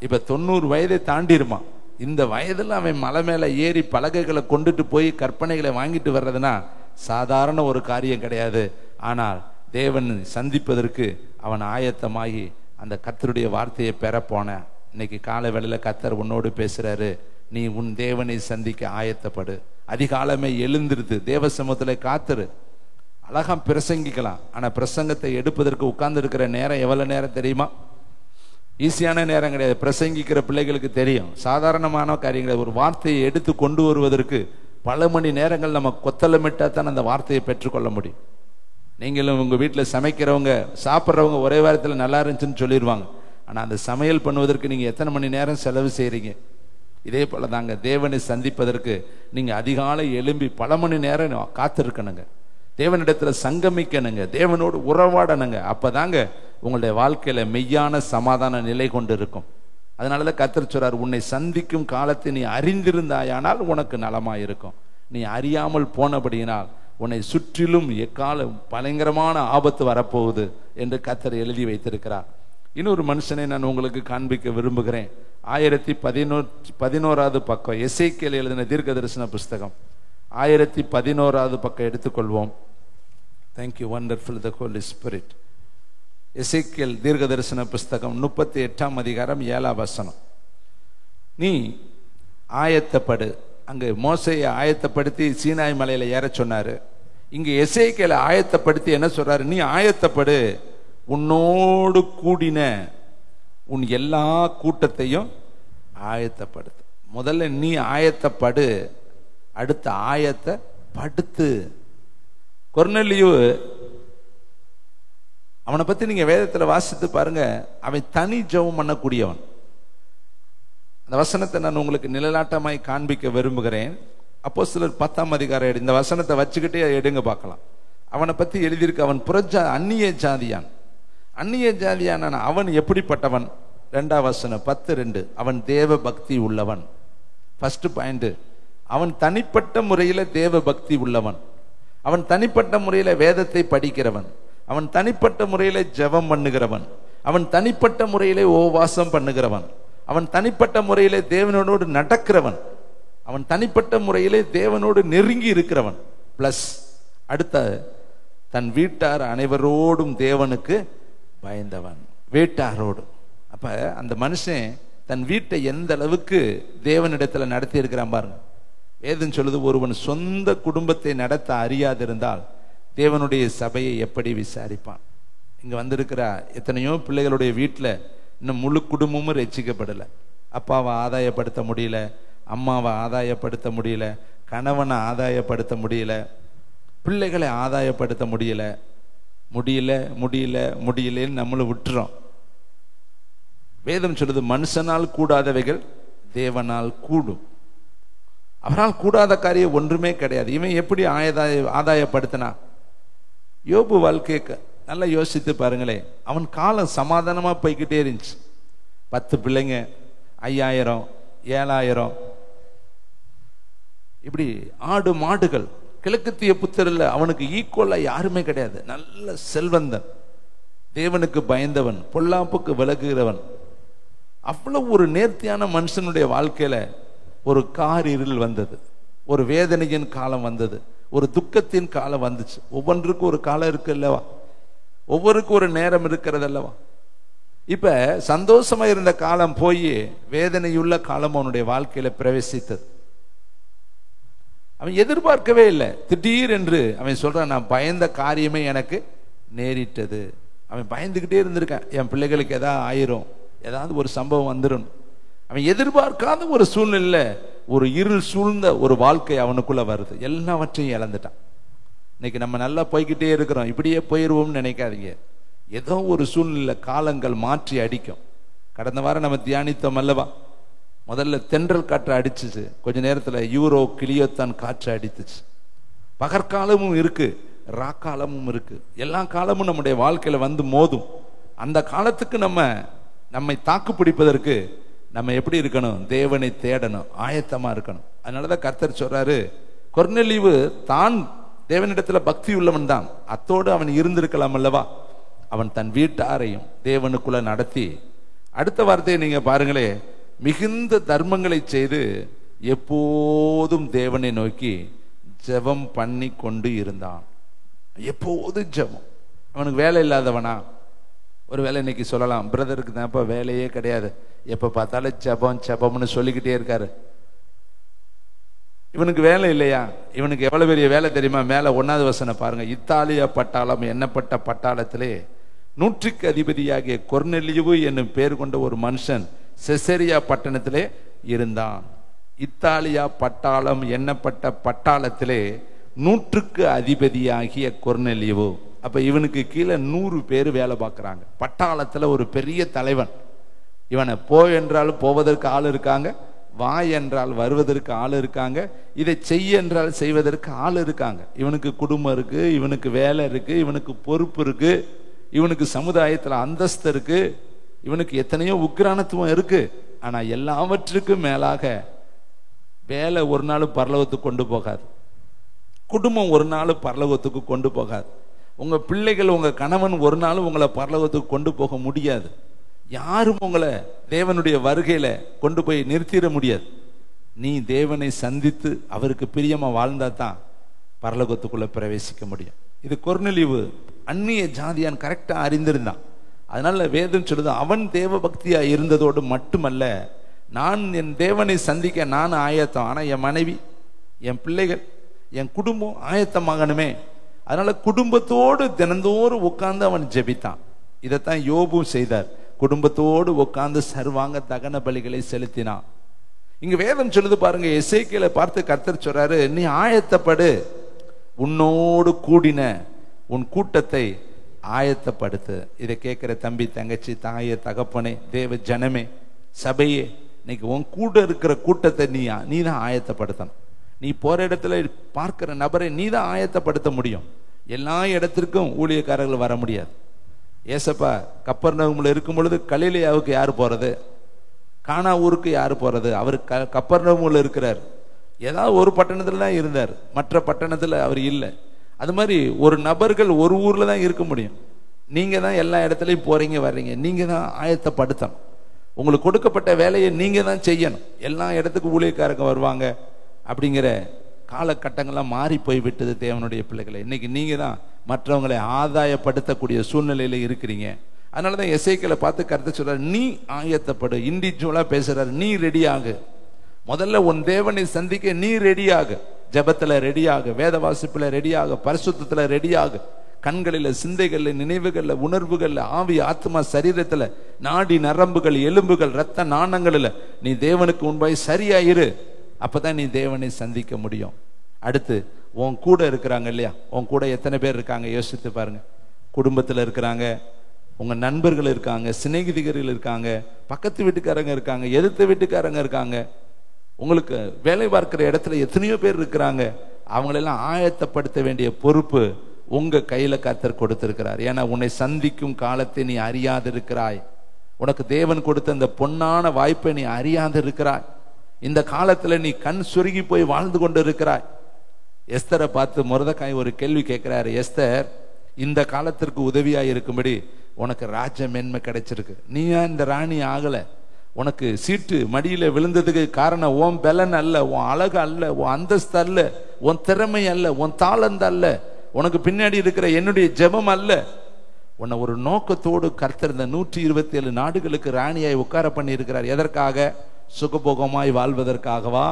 இப்ப 90 வயதை தாண்டிருப்பான். இந்த வயதுல அவன் மலை மேல ஏறி பலகைகளை கொண்டுட்டு போய் கற்பனைகளை வாங்கிட்டு வர்றதுனா சாதாரண ஒரு காரியம் கிடையாது. ஆனால் தேவன் சந்திப்பதற்கு அவன் ஆயத்தமாகி அந்த கர்த்தருடைய வார்த்தையை பெற போன. இன்னைக்கு காலை வேளையில கர்த்தர் உன்னோடு பேசுறாரு. நீ உன் தேவனை சந்திக்க ஆயத்தப்படு. அதிகாலமே எழுந்திருது, தேவ சமூகத்துல காத்துரு. அழகா பிரசங்கிக்கலாம். ஆனா பிரசங்கத்தை எடுப்பதற்கு உட்கார்ந்து இருக்கிற நேரம் எவ்வளவு நேரம் தெரியுமா? ஈஸியான நேரம் கிடையாது. பிரசங்கிக்கிற பிள்ளைகளுக்கு தெரியும். சாதாரணமான காரியங்களை ஒரு வார்த்தையை எடுத்து கொண்டு வருவதற்கு பல மணி நேரங்கள் நம்ம கொத்தளமிட்டா தான் அந்த வார்த்தையை பெற்றுக்கொள்ள முடியும். நீங்களும் உங்க வீட்டில் சமைக்கிறவங்க சாப்பிட்றவங்க ஒரே வாரத்தில் நல்லா இருந்துச்சுன்னு சொல்லிடுவாங்க. ஆனா அந்த சமையல் பண்ணுவதற்கு நீங்க எத்தனை மணி நேரம் செலவு செய்றீங்க? இதே போல தாங்க தேவனை சந்திப்பதற்கு நீங்க அதிகாலை எழும்பி பல மணி நேரம் காத்திருக்கணுங்க. தேவனிடத்துல சங்கமிக்கணுங்க, தேவனோடு உறவாடணுங்க. அப்பதாங்க உங்களுடைய வாழ்க்கையில மெய்யான சமாதான நிலை கொண்டு இருக்கும். அதனாலதான் கர்த்தர் சொல்றார், உன்னை சந்திக்கும் காலத்தை நீ அறிந்திருந்தாயானால் உனக்கு நலமா இருக்கும். நீ அறியாமல் போனபடியினால் உன்னை சுற்றிலும் எக்காலம் பயங்கரமான ஆபத்து வரப்போகுது என்று கர்த்தர் எழுதி வைத்திருக்கிறார். இன்னொரு மனுஷனை நான் உங்களுக்கு காண்பிக்க விரும்புகிறேன். 1011 பக்கம், எசேக்கியேல் எழுதின தீர்க்க தரிசன புஸ்தகம் 1011 பக்கம் எடுத்துக்கொள்வோம். தேங்க்யூ வண்டர்ஃபுல் தி ஹோலி ஸ்பிரிட். எசேக்கியேல் தீர்க்க தரிசன புஸ்தகம் 38 அதிகாரம் 7 வசனம். நீ ஆயத்தப்படு. அங்கு மோசேயை ஆயத்தப்படுத்தி சீனாய் மலையில ஏற சொன்னாரு. இங்க எசேக்கியேலை ஆயத்தப்படுத்தி என்ன சொல்றாரு? நீ ஆயத்தப்படு, உன்னோடு கூடின உன் எல்லா கூட்டத்தையும் ஆயத்தப்படுத்து. முதல்ல நீ ஆயத்தப்படு, அடுத்த ஆயத்தப்படுத்து. கொர்நேலியு, அவனை பத்தி நீங்க வேதத்துல வாசித்து பாருங்க. அவன் தனி ஜெபம் பண்ணக்கூடியவன். அந்த வசனத்தை நான் உங்களுக்கு நிழலாட்டமாய் காண்பிக்க விரும்புகிறேன். அப்போஸ்தலர் 10 அதிகாரம் இந்த வசனத்தை வச்சுக்கிட்டே எடுங்க பார்க்கலாம். அவனை பத்தி எழுதியிருக்கு. அவன் அந்நிய ஜாதியான். அந்நிய ஜாதியான அவன் எப்படிப்பட்டவன்? 2 வசனம் 10:2. அவன் தேவ பக்தி உள்ளவன். ஃபர்ஸ்ட் பாயிண்ட், அவன் தனிப்பட்ட முறையில தேவ பக்தி உள்ளவன். அவன் தனிப்பட்ட முறையில வேதத்தை படிக்கிறவன். அவன் தனிப்பட்ட முறையில ஜெபம் பண்ணுகிறவன். அவன் தனிப்பட்ட முறையிலே உபவாசம் பண்ணுகிறவன். அவன் தனிப்பட்ட முறையிலே தேவனோடு நடக்கிறவன். அவன் தனிப்பட்ட முறையிலே தேவனோடு நெருங்கி இருக்கிறவன். பிளஸ் அடுத்த தன் வீட்டார் அனைவரோடும் தேவனுக்கு பயந்தவன். வீட்டாரோடு. அப்ப அந்த மனுஷன் தன் வீட்டை எந்த அளவுக்கு தேவனிடத்துல நடத்தி இருக்கிறான் பாருங்க. வேதம் சொல்லுது, ஒருவன் சொந்த குடும்பத்தை நடத்த அறியாதிருந்தால் தேவனுடைய சபையை எப்படி விசாரிப்பான்? இங்க வந்திருக்கிற எத்தனையோ பிள்ளைகளுடைய வீட்டுல இன்னும் முழு குடும்பமும் ரட்சிக்கப்படலை. அப்பாவை ஆதாயப்படுத்த முடியல, அம்மாவை ஆதாயப்படுத்த முடியல, கணவனை ஆதாயப்படுத்த முடியல, பிள்ளைகளை ஆதாயப்படுத்த முடியல. முடியலன்னு நம்மளும் விட்டுறோம். வேதம் சொல்லுது, மனுஷனால் கூடாதவைகள் தேவனால் கூடும். அவரால் கூடாத காரியம் ஒன்றுமே கிடையாது. இவன் எப்படி ஆதாயப்படுத்தினா? யோபு வாழ்க்கையை நல்லா யோசித்து பாருங்களேன். அவன் காலம் சமாதானமா போய்கிட்டே இருந்துச்சு. 10 பிள்ளைங்க, 5000, 7000, இப்படி ஆடு மாடுகள். கிழக்கத்திய புத்திரல்ல அவனுக்கு ஈக்குவலா யாருமே கிடையாது. நல்ல செல்வந்தன், தேவனுக்கு பயந்தவன், பொல்லாப்புக்கு விலகுகிறவன். அவ்வளவு ஒரு நேர்த்தியான மனுஷனுடைய வாழ்க்கையில ஒரு இருள் வந்தது, ஒரு வேதனையின் காலம் வந்தது, ஒரு துக்கத்தின் காலம் வந்துச்சு. ஒவ்வொன்றுக்கும் ஒரு காலம் இருக்கு அல்லவா? ஒவ்வொருக்கும் ஒரு நேரம் இருக்கிறது அல்லவா? இப்ப சந்தோஷமா இருந்த காலம் போய் வேதனையுள்ள காலம் அவனுடைய வாழ்க்கையில பிரவேசித்தது. அவன் எதிர்பார்க்கவே இல்லை. திடீர் என்று அவன் சொல்றான், நான் பயந்த காரியமே எனக்கு நேரிட்டது. அவன் பயந்துகிட்டே இருந்திருக்கான், என் பிள்ளைகளுக்கு ஏதாவது ஆயிரும், ஏதாவது ஒரு சம்பவம் வந்துடும். அவன் எதிர்பார்க்காத ஒரு சூழ்நிலை, ஒரு இருள் சூழ்ந்த ஒரு வாழ்க்கை அவனுக்குள்ள வருது. எல்லாவற்றையும் இழந்துட்டான். இன்னைக்கு நம்ம நல்லா போய்கிட்டே இருக்கிறோம், இப்படியே போயிடுவோம்னு நினைக்காதீங்க. ஏதோ ஒரு சூழ்நிலை காலங்கள் மாற்றி அடிக்கும். கடந்த வாரம் நம்ம தியானித்தோம் அல்லவா? முதல்ல தென்றல் காற்று அடிச்சுச்சு, கொஞ்ச நேரத்துல யூரோ கிளியோத்தான் காற்று அடித்துச்சு. பகற்காலமும் இருக்கு, ராக்காலமும் இருக்கு. எல்லா காலமும் நம்முடைய வாழ்க்கையில வந்து மோதும். அந்த காலத்துக்கு நம்மை தாக்கு பிடிப்பதற்கு நம்ம எப்படி இருக்கணும்? தேவனை தேடணும், ஆயத்தமா இருக்கணும். அதனாலதான் கர்த்தர் சொல்றாரு, கொர்நேலியு தான் தேவனிடத்துல பக்தி உள்ளவன் தான், அத்தோடு அவன் இருந்திருக்கலாம் அல்லவா? அவன் தன் வீட்டாரையும் தேவனுக்குள்ள நடத்தி, அடுத்த வார்த்தையை நீங்க பாருங்களே, மிகுந்த தர்மங்களை செய்து எப்போதும் தேவனை நோக்கி ஜெபம் பண்ணி கொண்டு இருந்தான். எப்போதும் ஜெபம். அவனுக்கு வேலை இல்லாதவனா? ஒரு வேலை இன்னைக்கு சொல்லலாம், பிரதருக்கு தான்ப்பா வேலையே கிடையாது, எப்ப பார்த்தாலும் ஜெபம் ஜெபம்னு சொல்லிக்கிட்டே இருக்காரு. இவனுக்கு வேலை இல்லையா? இவனுக்கு எவ்வளவு பெரிய வேலை தெரியுமா? மேல 1வது வசனம் பாருங்க. இத்தாலியா பட்டாளம் எண்ணப்பட்ட பட்டாளத்திலே 100க்கு அதிபதியாகிய கொர்நேலியு என்னும் பேர் கொண்ட ஒரு மனுஷன் செசரியா பட்டணத்திலே இருந்தான். இத்தாலியா பட்டாளம் எண்ணப்பட்ட பட்டாளத்திலே 100க்கு அதிபதியாகிய கொர்நேலியு. அப்ப இவனுக்கு கீழே 100 பேர் வேலை பார்க்கறாங்க. பட்டாளத்துல ஒரு பெரிய தலைவன். இவனை போ என்றாலும் போவதற்கு ஆள் இருக்காங்க, வா என்றால் வருவதற்கு ஆள் இருக்காங்க, இதை செய்ய என்றால் செய்வதற்கு ஆள் இருக்காங்க. இவனுக்கு குடும்பம் இருக்கு, இவனுக்கு வேலை இருக்கு, இவனுக்கு பொறுப்பு இருக்கு, இவனுக்கு சமுதாயத்துல அந்தஸ்து இருக்கு, இவனுக்கு எத்தனையோ உக்கிரானத்துவம் இருக்கு. ஆனா எல்லாவற்றுக்கும் மேலாக வேலை ஒரு நாள் பரலோகத்துக்கு கொண்டு போகாது, குடும்பம் ஒரு நாள் பரலோகத்துக்கு கொண்டு போகாது, உங்க பிள்ளைகள் உங்க கணவன் ஒரு நாள் உங்களை பரலோகத்துக்கு கொண்டு போக முடியாது. யாரும் உங்களை தேவனுடைய வருகையில கொண்டு போய் நிறுத்திட முடியாது. நீ தேவனை சந்தித்து அவருக்கு பிரியமா வாழ்ந்தா தான் பரலோகத்துக்குள்ள பிரவேசிக்க முடியும். இது கொர்நேலியு அந்நிய ஜாதியான் கரெக்டா அறிந்திருந்தான். அதனால வேதம் சொல்லுது, அவன் தேவ பக்தியா இருந்ததோடு மட்டுமல்ல, நான் என் தேவனை சந்திக்க நான் ஆயத்தம், ஆனா என் மனைவி, என் பிள்ளைகள், என் குடும்பம் ஆயத்தமாகணுமே. அதனால குடும்பத்தோடு தினந்தோறும் உட்கார்ந்து அவன் ஜெபித்தான். இதைத்தான் யோபும் செய்தார். குடும்பத்தோடு உட்கார்ந்து சர்வாங்க தகன பலிகளை செலுத்தினான். இங்க வேதம் சொல்லுது பாருங்க, எசேக்கியேலை பார்த்து கர்த்தர் சொல்றாரு, நீ ஆயத்தப்படு, உன்னோடு கூடின உன் கூட்டத்தை ஆயத்தப்படுத்து. இதை கேட்கிற தம்பி, தங்கச்சி, தாயே, தகப்பனே, தேவ ஜனமே, சபையே, இன்னைக்கு உன் கூட இருக்கிற கூட்டத்தை நீ தான் ஆயத்தப்படுத்தணும். நீ போற இடத்துல பார்க்கிற நபரை நீ தான் ஆயத்தப்படுத்த முடியும். எல்லா இடத்திற்கும் ஊழியக்காரர்கள் வர முடியாது. ஏசப்பா கப்பர்நகூம்ல இருக்கும் பொழுது கலிலேயாவுக்கு யார் போறது? கானா ஊருக்கு யார் போறது? அவர் கப்பர்நகூம்ல இருக்கிறார். ஏதாவது ஒரு பட்டணத்துல தான் இருந்தார், மற்ற பட்டணத்துல அவர் இல்லை. அது மாதிரி ஒரு நபர்கள் ஒரு ஊர்ல தான் இருக்க முடியும். நீங்க தான் எல்லா இடத்துலையும் போறீங்க வர்றீங்க, நீங்க தான் ஆயத்தப்படுத்தணும். உங்களுக்கு கொடுக்கப்பட்ட வேலையை நீங்க தான் செய்யணும். எல்லா இடத்துக்கும் ஊழியக்காரங்க வருவாங்க அப்படிங்கிற காலகட்டங்கள்லாம் மாறி போய் விட்டது தேவனுடைய பிள்ளைகளை. இன்னைக்கு நீங்க தான் மற்றவங்களை ஆதாயப்படுத்தக்கூடிய சூழ்நிலையில இருக்கிறீங்க. அதனாலதான் எசேக்கியேலை பார்த்து கர்த்தர் சொல்றாரு, நீ ஆயத்தப்படு. இண்டிவிஜுவலா பேசுறாரு, நீ ரெடியாகு. முதல்ல உன் தேவனை சந்திக்க நீ ரெடியாகு. ஜெபத்துல ரெடியாகு, வேத வாசிப்புல ரெடியாகு, பரிசுத்தத்துல ரெடியாகு, கண்களில, சிந்தைகள்ல, நினைவுகள்ல, உணர்வுகள்ல, ஆவி, ஆத்மா, சரீரத்துல, நாடி, நரம்புகள், எலும்புகள், ரத்த நாணங்கள்ல நீ தேவனுக்கு முன்பாய் சரியாயிரு. அப்பதான் நீ தேவனை சந்திக்க முடியும். அடுத்து உன் கூட இருக்கிறாங்க இல்லையா? உன் கூட எத்தனை பேர் இருக்காங்க யோசித்து பாருங்க. குடும்பத்துல இருக்கிறாங்க, உங்க நண்பர்கள் இருக்காங்க, சிநேகிதிகள் இருக்காங்க, பக்கத்து வீட்டுக்காரங்க இருக்காங்க, எதிர்த்து வீட்டுக்காரங்க இருக்காங்க. உங்களுக்கு வேலை பார்க்கிற இடத்துல எத்தனையோ பேர் இருக்கிறாங்க, அவங்களெல்லாம் ஆயத்தப்படுத்த வேண்டிய பொறுப்பு உங்க கையில கர்த்தர் கொடுத்திருக்கிறார். ஏன்னா உன்னை சந்திக்கும் காலத்தை நீ அறியாது இருக்கிறாய். உனக்கு தேவன் கொடுத்த இந்த பொன்னான வாய்ப்பை நீ அறியாது இருக்கிறாய். இந்த காலத்துல நீ கண் சுருகி போய் வாழ்ந்து கொண்டு இருக்கிறாய். எஸ்தரை பார்த்து மொர்தெகாய் ஒரு கேள்வி கேட்கிறாரு, எஸ்தர், இந்த காலத்திற்கு உதவியா இருக்கும்படி உனக்கு ராஜ மேன்மை கிடைச்சிருக்கு, நீ ஏன் இந்த ராணி ஆகல? உனக்கு சீட்டு மடியில விழுந்ததுக்கு காரணம் உன் பலன் அல்ல, உன் அழகு அல்ல, உன் அந்தஸ்து அல்ல, உன் திறமை அல்ல, உன் தாளந்து அல்ல, உனக்கு பின்னாடி இருக்கிற என்னுடைய ஜெபம் அல்ல. உன்னை ஒரு நோக்கத்தோடு கர்த்தர் இந்த 127 நாடுகளுக்கு ராணியாய் உட்கார பண்ணி இருக்கிறார். எதற்காக? சுகபோகமாய் வாழ்வதற்காகவா?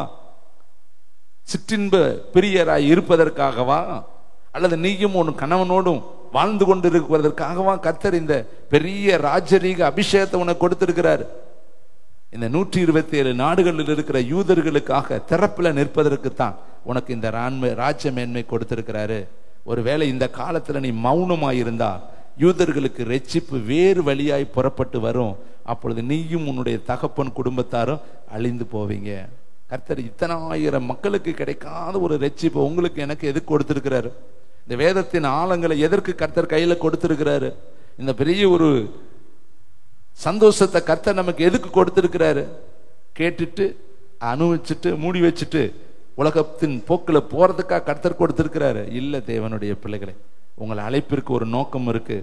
சிற்றின்ப பிரியராய் இருப்பதற்காகவா? அல்லது நீயும் உன் கணவனோடும் வாழ்ந்து கொண்டு இருப்பதற்காகவா கர்த்தர் இந்த பெரிய ராஜரீக அபிஷேகத்தை உனக்கு கொடுத்திருக்கிறார்? இந்த 127 நாடுகளில் இருக்கிற யூதர்களுக்காக திறப்பில் நிற்பதற்குத்தான் உனக்கு இந்த ராஜ்ய மேன்மை கொடுத்திருக்கிறாரு. ஒருவேளை இந்த காலத்துல நீ மௌனமாயிருந்தா யூதர்களுக்கு ரட்சிப்பு வேறு வழியாய் புறப்பட்டு வரும். அப்பொழுது நீயும் உன்னுடைய தகப்பன் குடும்பத்தாரும் அழிந்து போவீங்க. கர்த்தர் இத்தனை ஆயிரம் மக்களுக்கு கிடைக்காத ஒரு ரட்சிப்பு உங்களுக்கு எனக்கு எதுக்கு கொடுத்திருக்கிறாரு? இந்த வேதத்தின் ஆழங்களை எதற்கு கர்த்தர் கையில கொடுத்திருக்கிறாரு? இந்த பெரிய ஒரு சந்தோஷத்தை கர்த்தர் நமக்கு எதுக்கு கொடுத்திருக்கிறாரு? கேட்டுட்டு அனுபவிச்சுட்டு மூடி வச்சுட்டு உலகத்தின் போக்குல போறதுக்காக கர்த்தர் கொடுத்திருக்கிறாரு? இல்ல தேவனுடைய பிள்ளைகளை, உங்கள் அழைப்பிற்கு ஒரு நோக்கம் இருக்கு,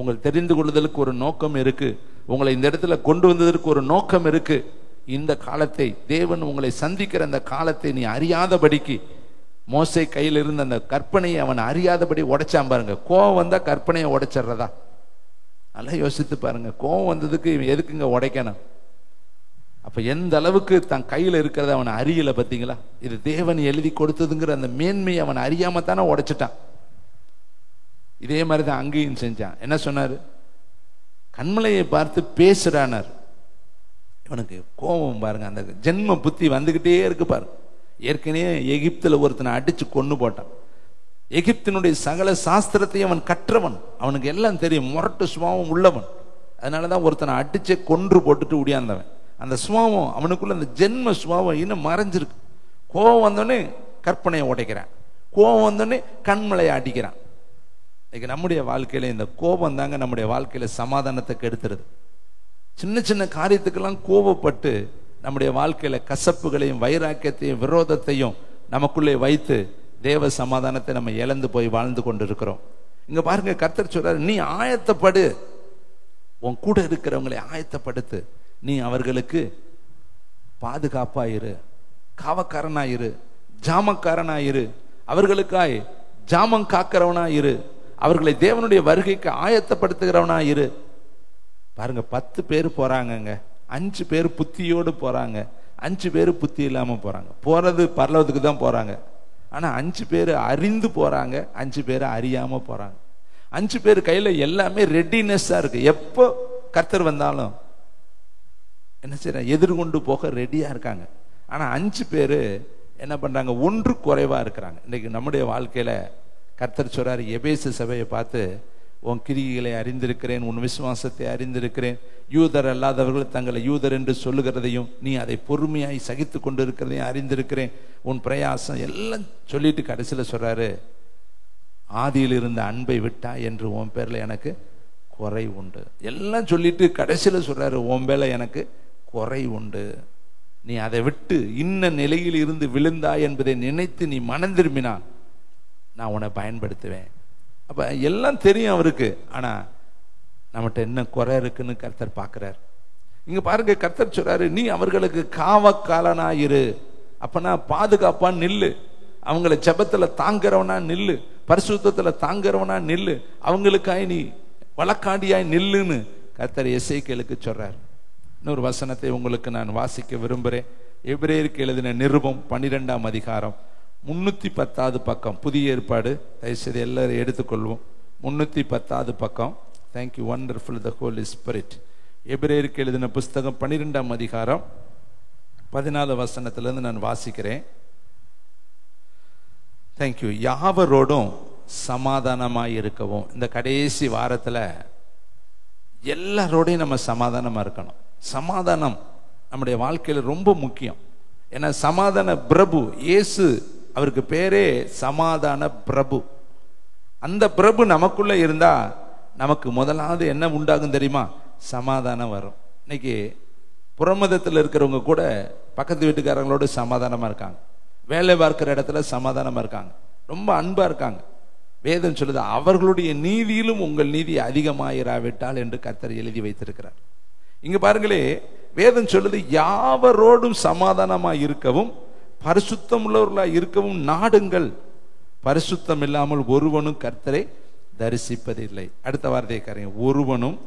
உங்கள் தெரிந்து கொள்ளுதலுக்கு ஒரு நோக்கம் இருக்கு, உங்களை இந்த இடத்துல கொண்டு வந்ததற்கு ஒரு நோக்கம் இருக்கு. இந்த காலத்தை தேவன் உங்களை சந்திக்கிற அந்த காலத்தை நீ அறியாதபடிக்கு, மோசே கையில் இருந்த அந்த கற்பனையை அவன் அறியாதபடி உடைச்சான் பாருங்க. கோவம் வந்தா கற்பனையை உடைச்சிடுறதா? நல்லா யோசித்து பாருங்க. கோவம் வந்ததுக்கு எதுக்குங்க உடைக்கணும்? அப்ப எந்த அளவுக்கு தன் கையில இருக்கிறத அவன் அறியல பார்த்தீங்களா? இது தேவன் எழுதி கொடுத்ததுங்கிற அந்த மேன்மையை அவன் அறியாம தானே உடைச்சிட்டான். இதே மாதிரிதான் அங்கேயும் செஞ்சான். என்ன சொன்னாரு? கண்மலையை பார்த்து பேசுறானார். இவனுக்கு கோபம் பாருங்க, அந்த ஜென்ம புத்தி வந்துகிட்டே இருக்கு பாருங்க. ஏற்கனவே எகிப்துல ஒருத்தனை அடிச்சு கொன்னு போட்டான். எகிப்தினுடைய சகல சாஸ்திரத்தையும் அவன் கற்றவன், அவனுக்கு எல்லாம் தெரியும், முரட்டு சுபாவம் உள்ளவன். அதனாலதான் ஒருத்தனை அடிச்சே கொன்று போட்டுட்டு உடையாந்தவன். அந்த சுபாவம் அவனுக்குள்ள, அந்த ஜென்ம சுபாவம் இன்னும் மறைஞ்சிருக்கு. கோபம் வந்தோடனே கற்பனையை உடைக்கிறான், கோபம் வந்தோடனே கண்மலையை அடிக்கிறான். இன்னைக்கு நம்முடைய வாழ்க்கையில இந்த கோபம் தாங்க நம்முடைய வாழ்க்கையில சமாதானத்தை கெடுத்துருது. சின்ன சின்ன காரியத்துக்கெல்லாம் கோபப்பட்டு நம்முடைய வாழ்க்கையில கசப்புகளையும் வைராக்கியத்தையும் விரோதத்தையும் நமக்குள்ளே வைத்து தேவ சமாதானத்தை நம்ம இழந்து போய் வாழ்ந்து கொண்டு இருக்கிறோம். இங்க பாருங்க, கர்த்தர் சொல்றாரு, நீ ஆயத்தப்படு, உன் கூட இருக்கிறவங்களை ஆயத்தப்படுத்து, நீ அவர்களுக்கு பாதுகாப்பாயிரு, காவக்காரனாயிரு, ஜாமக்காரனாயிரு, அவர்களுக்காய் ஜாமம் காக்கிறவனாயிரு, அவர்களை தேவனுடைய வருகைக்கு ஆயத்தப்படுத்துகிறவனாயிரு. பாருங்க, 10 பேர் போறாங்கங்க, 5 பேர் புத்தியோடு போறாங்க, 5 பேர் புத்தி இல்லாம போறாங்க. போறது பரலோகத்துக்கு தான் போறாங்க. ஆனா 5 பேர் அறிந்து போறாங்க, 5 பேர் அறியாம போறாங்க. 5 பேர் கையில எல்லாமே ரெடினஸ்ஸா இருக்கு. எப்போ கர்த்தர் வந்தாலும் என்ன செய்யற, எதிர்கொண்டு போக ரெடியா இருக்காங்க. ஆனா 5 பேரு என்ன பண்றாங்க, ஒன்று குறைவா இருக்கிறாங்க. இன்னைக்கு நம்முடைய வாழ்க்கையில கர்த்தர் சொல்றாரு, எபேசு சபையை பார்த்து, உன் கிரிகளை அறிந்திருக்கிறேன், உன் விசுவாசத்தை அறிந்திருக்கிறேன், யூதர் அல்லாதவர்கள் தங்களை யூதர் என்று சொல்லுகிறதையும் நீ அதை பொறுமையாய் சகித்து கொண்டு இருக்கிறதையும் அறிந்திருக்கிறேன், உன் பிரயாசம் எல்லாம் சொல்லிட்டு கடைசியில சொல்றாரு, ஆதியில் இருந்த அன்பை விட்டா என்று உன் பேர்ல எனக்கு குறை உண்டு. எல்லாம் சொல்லிட்டு கடைசியில சொல்றாரு, உன் பேர்ல எனக்கு குறை உண்டு, நீ அதை விட்டு இன்ன நிலையில் இருந்து விழுந்தாய் என்பதை நினைத்து நீ மனம் திரும்பினா நான் உன்னை பயன்படுத்துவேன். அப்ப எல்லாம் தெரியும் அவருக்கு, ஆனா நம்மகிட்ட என்ன குறை இருக்குன்னு கர்த்தர் பார்க்கிறார். இங்க பாருங்க, கர்த்தர் சொல்றாரு, நீ அவர்களுக்கு காவக்காலனாயிரு. அப்பனா பாதுகாப்பா நில்லு, அவங்களை ஜெபத்துல தாங்கிறவனா நில்லு, பரிசுத்தத்துல தாங்கிறவனா நில்லு, அவங்களுக்காய் நீ வழக்காடியாய் நில்லுன்னு கர்த்தர் எசேக்கியேலுக்கு சொல்றார். இன்னொரு வசனத்தை உங்களுக்கு நான் வாசிக்க விரும்புகிறேன். எபிரேயருக்கு எழுதின நிருபம் 12ஆம் அதிகாரம் 310வது பக்கம், புதிய ஏற்பாடு. தயவுசெய்து எல்லாரும் எடுத்துக்கொள்வோம். 310வது பக்கம். தேங்க்யூ, வண்டர்ஃபுல் த ஹோலி ஸ்பிரிட். எபிரேயருக்கு எழுதின புஸ்தகம் 12ஆம் அதிகாரம் 14 வசனத்திலிருந்து நான் வாசிக்கிறேன். தேங்க்யூ. யாவரோடும் சமாதானமாய் இருக்கவும். இந்த கடைசி வாரத்துல எல்லாரோடையும் நம்ம சமாதானமா இருக்கணும். சமாதானம் நம்முடைய வாழ்க்கையில ரொம்ப முக்கியம். ஏன்னா சமாதான பிரபு இயேசு, அவருக்கு பேரே சமாதான பிரபு. அந்த பிரபு நமக்குள்ள இருந்தா நமக்கு முதலாவது என்ன உண்டாகும் தெரியுமா? சமாதானம் வரும். இன்னைக்கு புறமதத்தில் இருக்கிறவங்க கூட பக்கத்து வீட்டுக்காரங்களோட சமாதானமா இருக்காங்க, வேலை பார்க்கிற இடத்துல சமாதானமா இருக்காங்க, ரொம்ப அன்பா இருக்காங்க. வேதம் சொல்லுது, அவர்களுடைய நீதியிலும் உங்கள் நீதி அதிகமாயிராவிட்டால் என்று கர்த்தர் எழுதி வைத்திருக்கிறார். இங்க பாருங்களே, வேதம் சொல்லுது, யாவரோடும் சமாதானமா இருக்கவும் பரிசுத்தம் உள்ளவர்களாய் இருக்கவும் நாடுங்கள், பரிசுத்தம் இல்லாமல் ஒருவனும் கர்த்தரை தரிசிப்பதில்லை. அடுத்த வார்த்தையை காரியம், ஒருவனும்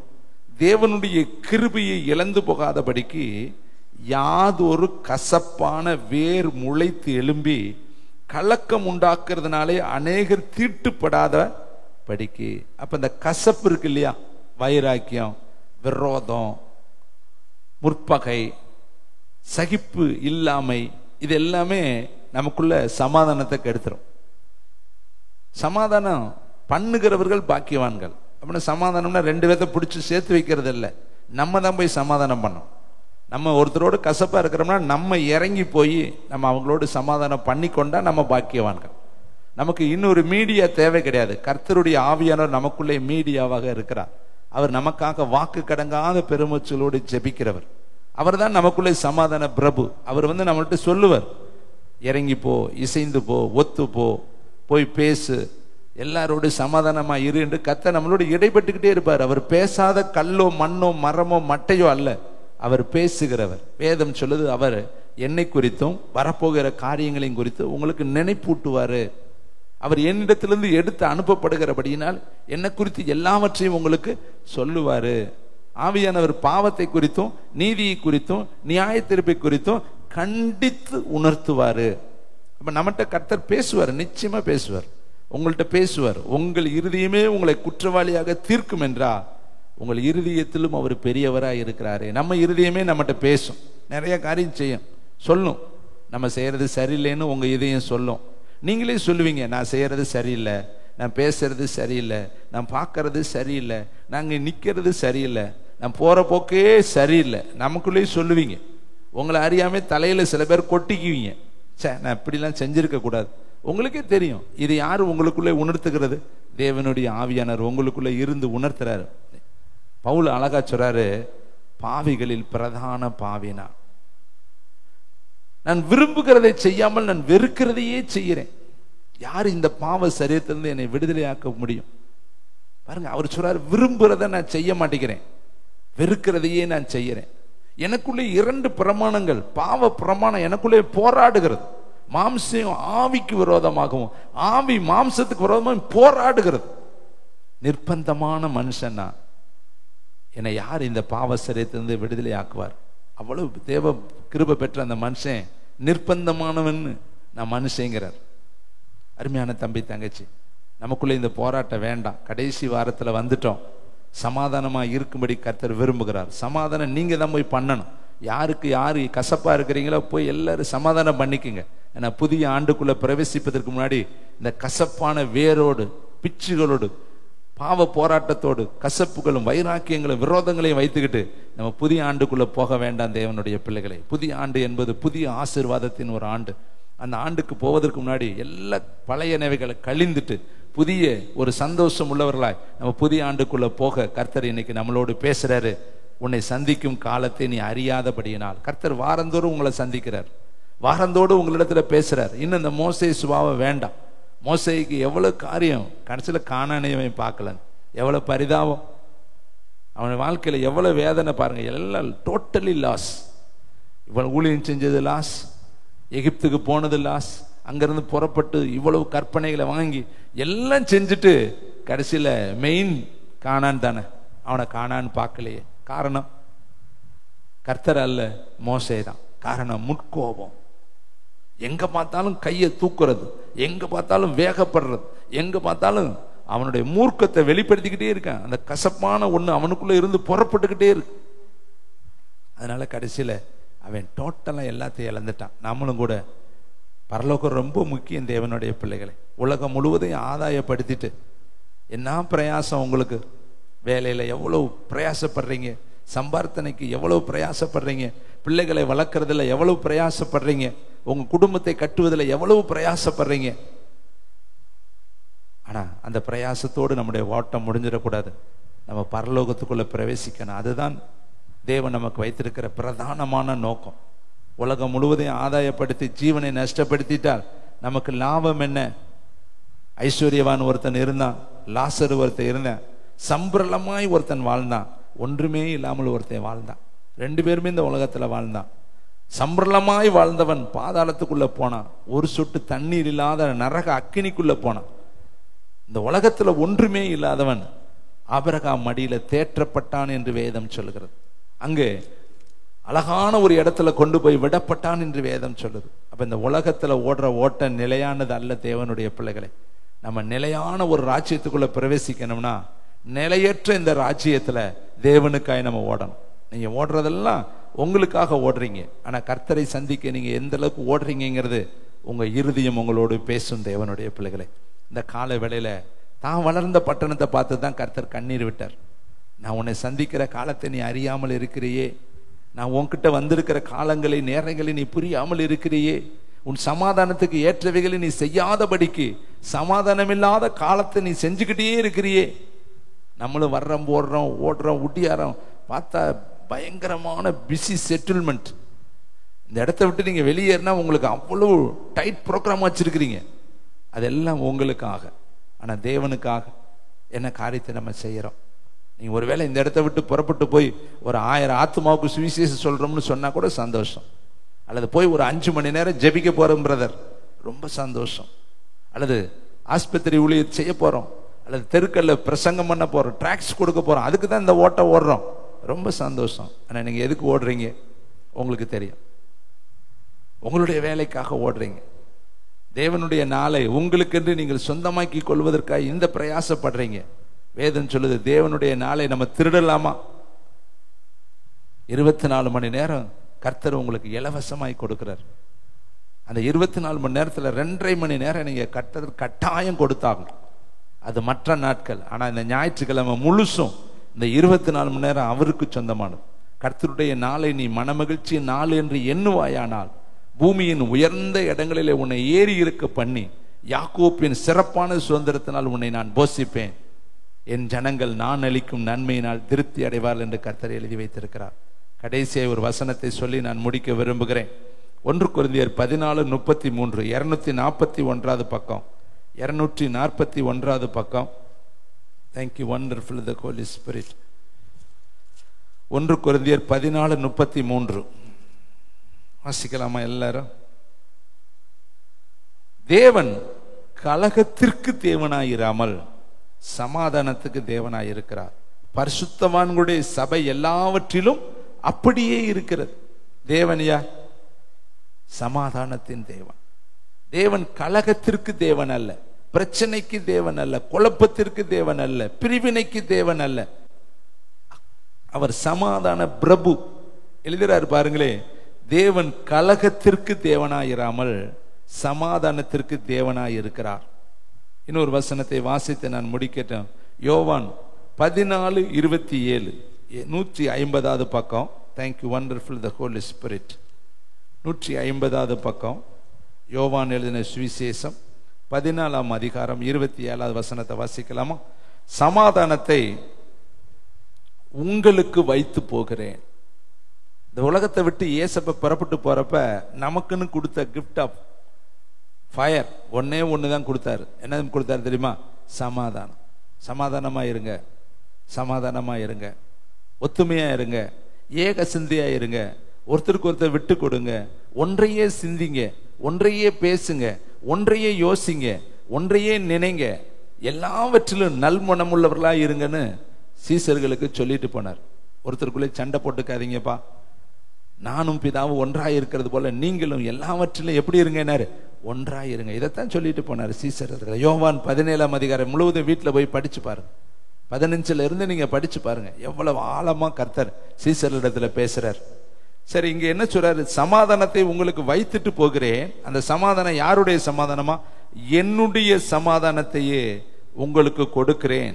தேவனுடைய கிருபையை இழந்து போகாதபடிக்கு யாதொரு கசப்பான வேர் முளைத்து எழும்பி கலக்கம் உண்டாக்குறதுனாலே அநேகர் தீட்டுப்படாத படிக்கு. அப்ப இந்த கசப்பு இருக்கு இல்லையா, வைராக்கியம், விரோதம், முற்பகை, சகிப்பு இல்லாமை, இது எல்லாமே நமக்குள்ள சமாதானத்தை கெடுத்துரும். சமாதானம் பண்ணுகிறவர்கள் பாக்கியவான்கள். அப்படின்னா சமாதானம்னா ரெண்டு பேர்த்த பிடிச்சி சேர்த்து வைக்கிறது இல்லை, நம்ம தான் போய் சமாதானம் பண்ணோம். நம்ம ஒருத்தரோடு கசப்பா இருக்கிறோம்னா நம்ம இறங்கி போய் நம்ம அவங்களோடு சமாதானம் பண்ணி கொண்டா நம்ம பாக்கியவான்கள். நமக்கு இன்னொரு மீடியா தேவை கிடையாது. கர்த்தருடைய ஆவியானவர் நமக்குள்ளே மீடியாவாக இருக்கிறார். அவர் நமக்காக வாக்கு கடங்காத பெருமூச்சலோடு ஜெபிக்கிறவர். அவர் தான் நமக்குள்ளே சமாதான பிரபு. அவர் நம்மள்ட்ட சொல்லுவார், இறங்கி போ, இசைந்து போ, ஒத்து போ, போய் பேசு, எல்லாரோடு சமாதானமா இரு என்று கர்த்தர் நம்மளோடு இடைப்பட்டுக்கிட்டே இருப்பார். அவர் பேசாத கல்லோ மண்ணோ மரமோ மட்டையோ அல்ல, அவர் பேசுகிறவர். வேதம் சொல்லுது, அவர் என்னை குறித்தும் வரப்போகிற காரியங்களையும் குறித்து உங்களுக்கு நினைப்பூட்டுவாரு. அவர் என்னிடத்திலிருந்து எடுத்து அனுப்பப்படுகிறபடியினால் என்னை குறித்து எல்லாவற்றையும் உங்களுக்கு சொல்லுவாரு. ஆவியானவர் பாவத்தை குறித்தும் நீதியை குறித்தும் நியாய தீர்ப்பை குறித்தும் கண்டித்து உணர்த்துவாரு. அப்ப நம்மகிட்ட கர்த்தர் பேசுவார், நிச்சயமா பேசுவார், உங்கள்கிட்ட பேசுவார். உங்கள் இருதயமே உங்களை குற்றவாளியாக தீர்க்கும் என்றா உங்கள் இருதயத்திலும் அவர் பெரியவராக இருக்கிறாரு. நம்ம இருதயமே நம்மகிட்ட பேசும், நிறைய காரியம் செய்யும், சொல்லும். நம்ம செய்யறது சரியில்லைன்னு உங்க இதயம் சொல்லும். நீங்களே சொல்லுவீங்க, நான் செய்யறது சரியில்லை, நான் பேசுறது சரியில்லை, நான் பார்க்கறது சரியில்லை, நாங்க நிக்கிறது சரியில்லை, நான் போற போக்கே சரியில்லை, நமக்குள்ளே சொல்லுவீங்க. உங்களை அறியாம தலையில சில பேர் கொட்டிக்குவீங்க, சே நான் இப்படிலாம் செஞ்சிருக்க கூடாது. உங்களுக்கே தெரியும். இது யாரு உங்களுக்குள்ளே உணர்த்துகிறது? தேவனுடைய ஆவியானவர் உங்களுக்குள்ளே இருந்து உணர்த்துறாரு. பவுல் அழகா சொல்றாரு, பாவிகளில் பிரதான பாவினா, நான் விரும்புகிறதை செய்யாமல் நான் வெறுக்கிறதையே செய்கிறேன். யார் இந்த பாவ சரீரத்திலிருந்து என்னை விடுதலையாக்க முடியும்? பாருங்க, அவர் சொல்றாரு, விரும்புறதை நான் செய்ய மாட்டேங்கிறேன், வெறுக்கிறதையே நான் செய்கிறேன். எனக்குள்ளே இரண்டு பிரமாணங்கள், பாவ பிரமாணம் எனக்குள்ளே போராடுகிறது. மாம்சம் ஆவிக்கு விரோதமாகவும் ஆவி மாம்சத்துக்கு விரோதமாக போராடுகிறது. நிர்பந்தமான மனுஷனா என்னை யார் இந்த பாவ சரீரத்திலிருந்து விடுதலை ஆக்குவார்? அவ்வளவு தேவ கிருபை பெற்ற அந்த மனுஷன் நிர்பந்தமானவன் நான் மனுஷங்கிறார். அருமையான தம்பி தங்கச்சி, நமக்குள்ள இந்த போராட்டம் வேண்டாம். கடைசி வாரத்துல வந்துட்டோம். சமாதானமா இருக்கும்படி கர்த்தர் விரும்புகிறார். சமாதானம் நீங்க தான் போய் பண்ணணும். யாருக்கு யாரு கசப்பா இருக்கிறீங்களோ போய் எல்லாரும் சமாதானம் பண்ணிக்குங்க. ஏன்னா புதிய ஆண்டுக்குள்ள பிரவேசிப்பதற்கு முன்னாடி இந்த கசப்பான வேரோடு பிச்சுகளோடு பாவ போராட்டத்தோடு கசப்புகளும் வைராக்கியங்களும் விரோதங்களையும் வைத்துக்கிட்டு நம்ம புதிய ஆண்டுக்குள்ள போக வேண்டாம். தேவனுடைய பிள்ளைகளை, புதிய ஆண்டு என்பது புதிய ஆசீர்வாதத்தின் ஒரு ஆண்டு. அந்த ஆண்டுக்கு போவதற்கு முன்னாடி எல்லா பழைய நினைவுகளை கழிந்துட்டு புதிய ஒரு சந்தோஷம் உள்ளவர்களாய் நம்ம புதிய ஆண்டுக்குள்ள போக கர்த்தர் இன்னைக்கு நம்மளோடு பேசுறாரு. உன்னை சந்திக்கும் காலத்தை நீ அறியாதபடியினால் கர்த்தர் வாரந்தோறும் உங்களை சந்திக்கிறார், வாரந்தோடு உங்களிடத்துல பேசுறார். இன்னும் இந்த மோசே சுபாவம் வேண்டாம். மோசேக்கு எவ்வளவு காரியம், கடைசியில கானானியவன் பார்க்கல, எவ்வளவு பரிதாபம், அவன் வாழ்க்கையில எவ்வளவு வேதனை பாருங்க. எல்லாம் டோட்டலி லாஸ். இவ்வளவு ஊழியம் செஞ்சது லாஸ், எகிப்துக்கு போனது லாஸ், அங்கிருந்து புறப்பட்டு இவ்வளவு கற்பனைகளை வாங்கி எல்லாம் செஞ்சுட்டு கடைசியில மெயின் கானான் தானே, அவனை கானான்னு பார்க்கலையே. காரணம் கர்த்தர் அல்ல, மோசே தான் காரணம். முட்கோபம், எங்க பார்த்தாலும் கையை தூக்குறது, எங்க பார்த்தாலும் வேகப்படுறது, எங்க பார்த்தாலும் அவனுடைய மூர்க்கத்தை வெளிப்படுத்திக்கிட்டே இருக்கான். அந்த கசப்பான ஒண்ணு அவனுக்குள்ள இருந்து புறப்பட்டுக்கிட்டே இருக்கு. அதனால கடைசியில அவன் டோட்டலா எல்லாத்தையும் இழந்துட்டான். நம்மளும் கூட பரலோகம் ரொம்ப முக்கியம். தேவனுடைய பிள்ளைகளை உலகம் முழுவதையும் ஆதாயப்படுத்திட்டு என்ன பிரயாசம் உங்களுக்கு, வேலையில எவ்வளவு பிரயாசப்படுறீங்க, சம்பார்த்தனைக்கு எவ்வளவு பிரயாசப்படுறீங்க, பிள்ளைகளை வளர்க்கறதுல எவ்வளவு பிரயாசப்படுறீங்க, உங்க குடும்பத்தை கட்டுவதில் எவ்வளவு பிரயாசப்படுறீங்க. ஆனா அந்த பிரயாசத்தோடு நம்முடைய ஓட்டம் முடிஞ்சிடக்கூடாது. நம்ம பரலோகத்துக்குள்ள பிரவேசிக்கணும். அதுதான் தேவன் நமக்கு வைத்திருக்கிற பிரதானமான நோக்கம். உலகம் முழுவதையும் ஆதாயப்படுத்தி ஜீவனை நஷ்டப்படுத்திட்டால் நமக்கு லாபம் என்ன? ஐஸ்வர்யவான் ஒருத்தன் இருந்தான், லாசரு ஒருத்தன் இருந்தான், சம்பிரளமாய் ஒருத்தன் வாழ்ந்தான், ஒன்றுமே இல்லாமல் ஒருத்தன் வாழ்ந்தான். 2 பேருமே இந்த உலகத்துல வாழ்ந்தான். சம்பிரளமாய் வாழ்ந்தவன் பாதாளத்துக்குள்ள போனான், ஒரு சொட்டு தண்ணீர் இல்லாத நரக அக்கினிக்குள்ள போனான். இந்த உலகத்துல ஒன்றுமே இல்லாதவன் ஆபிரகாம் மடியில தேற்றப்பட்டான் என்று வேதம் சொல்லுகிறது. அங்கே அழகான ஒரு இடத்துல கொண்டு போய் விடப்பட்டான் என்று வேதம் சொல்லுது. அப்ப இந்த உலகத்துல ஓடுற ஓட்டம் நிலையானது அல்ல. தேவனுடைய பிள்ளைகளை, நம்ம நிலையான ஒரு ராஜ்யத்துக்குள்ள பிரவேசிக்கணும்னா நிலையற்ற இந்த ராஜ்யத்துல தேவனுக்காய் நம்ம ஓடணும். நீங்க ஓடுறதெல்லாம் உங்களுக்காக ஓடுறீங்க, ஆனா கர்த்தரை சந்திக்க நீங்க எந்த அளவுக்கு ஓடுறீங்கிறது உங்க இருதயம் உங்களோடு பேசும். தேவனுடைய பிள்ளைகளை, இந்த கால வேளையில தான் வளர்ந்த பட்டணத்தை பார்த்து தான் கர்த்தர் கண்ணீர் விட்டார். நான் உன்னை சந்திக்கிற காலத்தை நீ அறியாமல் இருக்கிறியே, நான் உன்கிட்ட வந்திருக்கிற காலங்களை நேரங்களை நீ புரியாமல் இருக்கிறியே, உன் சமாதானத்துக்கு ஏற்றவைகளை நீ செய்யாதபடிக்கு சமாதானம் இல்லாத காலத்தை நீ செஞ்சுக்கிட்டே இருக்கிறியே. நம்மளும் வர்றோம், போடுறோம், ஓடுறோம், உட்டியாரோம், பார்த்தா பயங்கரமான பிஸி செட்டில்மெண்ட். இந்த இடத்த விட்டு நீங்க வெளியேறினா உங்களுக்கு அவ்வளவு டைட் ப்ரோக்ராம் வச்சிருக்கிறீங்க. அதெல்லாம் உங்களுக்காக. ஆனா தேவனுக்காக என்ன காரியத்தை நம்ம செய்யறோம்? நீங்க ஒருவேளை இந்த இடத்த விட்டு புறப்பட்டு போய் ஒரு 1000 ஆத்மாவுக்கு சுவிசேஷம் சொல்றோம்னு சொன்னா கூட சந்தோஷம். அல்லது போய் ஒரு 5 மணி நேரம் ஜெபிக்க போறோம் பிரதர், ரொம்ப சந்தோஷம். அல்லது ஆஸ்பத்திரி ஊழியர் செய்ய போறோம், அல்லது தெருக்கல்ல பிரசங்கம் பண்ண போறோம், டிராக்ஸ் கொடுக்க போறோம், அதுக்கு தான் இந்த ஓட்டம் ஓடுறோம், ரொம்ப சந்தோஷம். ஆனா நீங்க எதுக்கு ஓடுறீங்க உங்களுக்கு தெரியும். உங்களுடைய வேலைக்காக ஓடுறீங்க. தேவனுடைய நாளை உங்களுக்கென்று நீங்கள் சொந்தமாக்கி கொள்வதற்காக இந்த பிரயாசப்படுறீங்க. வேதம் சொல்லுது, தேவனுடைய நாளை நம்ம திருடலாமா? 24 மணி நேரம் கர்த்தர் உங்களுக்கு இலவசமாய் கொடுக்கிறார். அந்த 24 மணி நேரத்தில் 2.5 மணி நேரம் நீங்க கட்டாயம் கொடுத்தாகும். அது மற்ற நாட்கள். ஆனா இந்த ஞாயிற்றுக்கிழமை முழுசும் இந்த 24 மணி நேரம் அவருக்கு சொந்தமானது. கர்த்தருடைய நாளை நீ மனமகிழ்ச்சி நாள் என்று எண்ணுவாயானால் பூமியின் உயர்ந்த இடங்களிலே உன்னை ஏறி இருக்க பண்ணி யாக்கோப்பின் சிறப்பான சுதந்திரத்தினால் உன்னை நான் போஷிப்பேன். என் ஜனங்கள் நான் அளிக்கும் நன்மையினால் திருப்தி அடைவார்கள் என்று கர்த்தர் எழுதி வைத்திருக்கிறார். கடைசியாக ஒரு வசனத்தை சொல்லி நான் முடிக்க விரும்புகிறேன். 1 கொரிந்தியர் 14:33, 241 பக்கம், 241 பக்கம். Thank you, wonderful the Holy Spirit. 1 கொரிந்தியர் 14:33 வாசிக்கலாமா எல்லாரும்? தேவன் கலகத்திற்கு தேவனாயிராமல் சமாதானத்துக்கு தேவனாயிருக்கிறார். பரிசுத்தவான்களுடைய சபை எல்லாவற்றிலும் அப்படியே இருக்கிறது. தேவன் யார்? சமாதானத்தின் தேவன். தேவன் கலகத்திற்கு தேவன் அல்ல, பிரச்சனைக்கு தேவன் அல்ல, குழப்பத்திற்கு தேவன் அல்ல, பிரிவினைக்கு தேவன் அல்ல. அவர் சமாதான பிரபு. எழுதுறாரு பாருங்களே, தேவன் கலகத்திற்கு தேவனாயிராமல் சமாதானத்திற்கு தேவனாயிருக்கிறார். இன்னொரு வசனத்தை வாசித்து நான் முடிக்கட்டும். யோவான் 14:27, 150 பக்கம். தேங்க்யூ, வண்டர்ஃபுல் த ஹோலி ஸ்பிரிட். 150 பக்கம், யோவான் எழுதின சுவிசேஷம் 14 அதிகாரம் 27 வசனத்தை வாசிக்கலாமா? சமாதானத்தை உங்களுக்கு வைத்து போகிறேன். இந்த உலகத்தை விட்டு இயேசப்ப புறப்பட்டு போறப்ப நமக்குன்னு கொடுத்த கிஃப்ட் ஆஃப் ஃபயர் ஒண்ணு தான் கொடுத்தாரு. என்ன கொடுத்தாரு தெரியுமா? சமாதானம். சமாதானமா இருங்க, சமாதானமா இருங்க, ஒத்துமையா இருங்க, ஏக சிந்தையா இருங்க, ஒருத்தருக்கு ஒருத்தர் விட்டு கொடுங்க, ஒன்றையே சிந்திங்க, ஒன்றையே பேசுங்க, ஒன்றையே யோசிங்க, ஒன்றையே நினைங்க, எல்லாவற்றிலும் நல்மனமுள்ளவர்களா இருங்கன்னு சீசர்களுக்கு சொல்லிட்டு போனார். ஒருத்தருக்குள்ளே சண்டை போட்டுக்காதீங்கப்பா, நானும் பிதாவும் ஒன்றாய் இருக்கிறது போல நீங்களும் எல்லாவற்றிலும் எப்படி இருங்கன்னாரு? ஒன்றாய் இருங்க. இதைத்தான் சொல்லிட்டு போனார் சீசர்கள். யோவான் 17 அதிகாரம் முழுவதும் வீட்டில் போய் படிச்சு பாருங்க. 15 இருந்து நீங்க படிச்சு பாருங்க, எவ்வளவு ஆழமா கர்த்தர் சீசர்களிடத்துல பேசுறார். சரி, இங்க என்ன சொல்றாரு? சமாதானத்தை உங்களுக்கு வைத்துட்டு போகிறேன். அந்த சமாதானம் யாருடைய சமாதானமா? என்னுடைய சமாதானத்தையே உங்களுக்கு கொடுக்கிறேன்.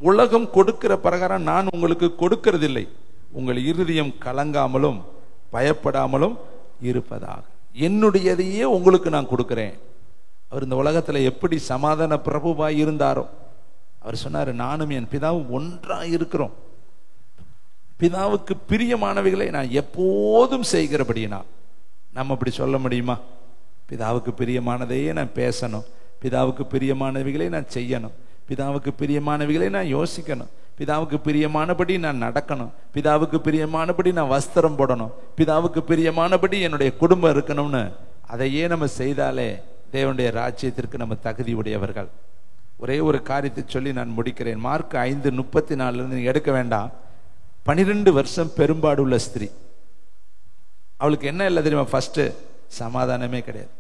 உலகம் கொடுக்கிற பிரகாரம் நான் உங்களுக்கு கொடுக்கறதில்லை. உங்கள் இருதயம் கலங்காமலும் பயப்படாமலும் இருப்பதாக. என்னுடையதையே உங்களுக்கு நான் கொடுக்கிறேன். அவர் இந்த உலகத்துல எப்படி சமாதான பிரபுவாய் இருந்தாரோ, அவர் சொன்னாரு, நானும் என் பிதாவும் ஒன்றா இருக்கிறோம். பிதாவுக்கு பிரியமானவைகளை நான் எப்போதும் செய்கிறபடினா. நம்ம அப்படி சொல்ல முடியுமா? பிதாவுக்கு பிரியமானதையே நான் பேசணும், பிதாவுக்கு பிரியமானவைகளை நான் செய்யணும், பிதாவுக்கு பிரியமானவைகளை நான் யோசிக்கணும், பிதாவுக்கு பிரியமானபடி நான் நடக்கணும், பிதாவுக்கு பிரியமானபடி நான் வஸ்திரம் போடணும், பிதாவுக்கு பிரியமானபடி என்னுடைய குடும்பம் இருக்கணும்னு அதையே நம்ம செய்தாலே தேவனுடைய ராஜ்யத்திற்கு நம்ம தகுதி உடையவர்கள். ஒரே ஒரு காரியத்தை சொல்லி நான் முடிக்கிறேன். மார்க் 5:34 எடுக்க வேண்டாம். 12 வருஷம் பெரும்பாடு உள்ள ஸ்திரீ. அவளுக்கு என்ன இல்லை தெரியுமா? ஃபர்ஸ்ட் சமாதானமே கிடையாது.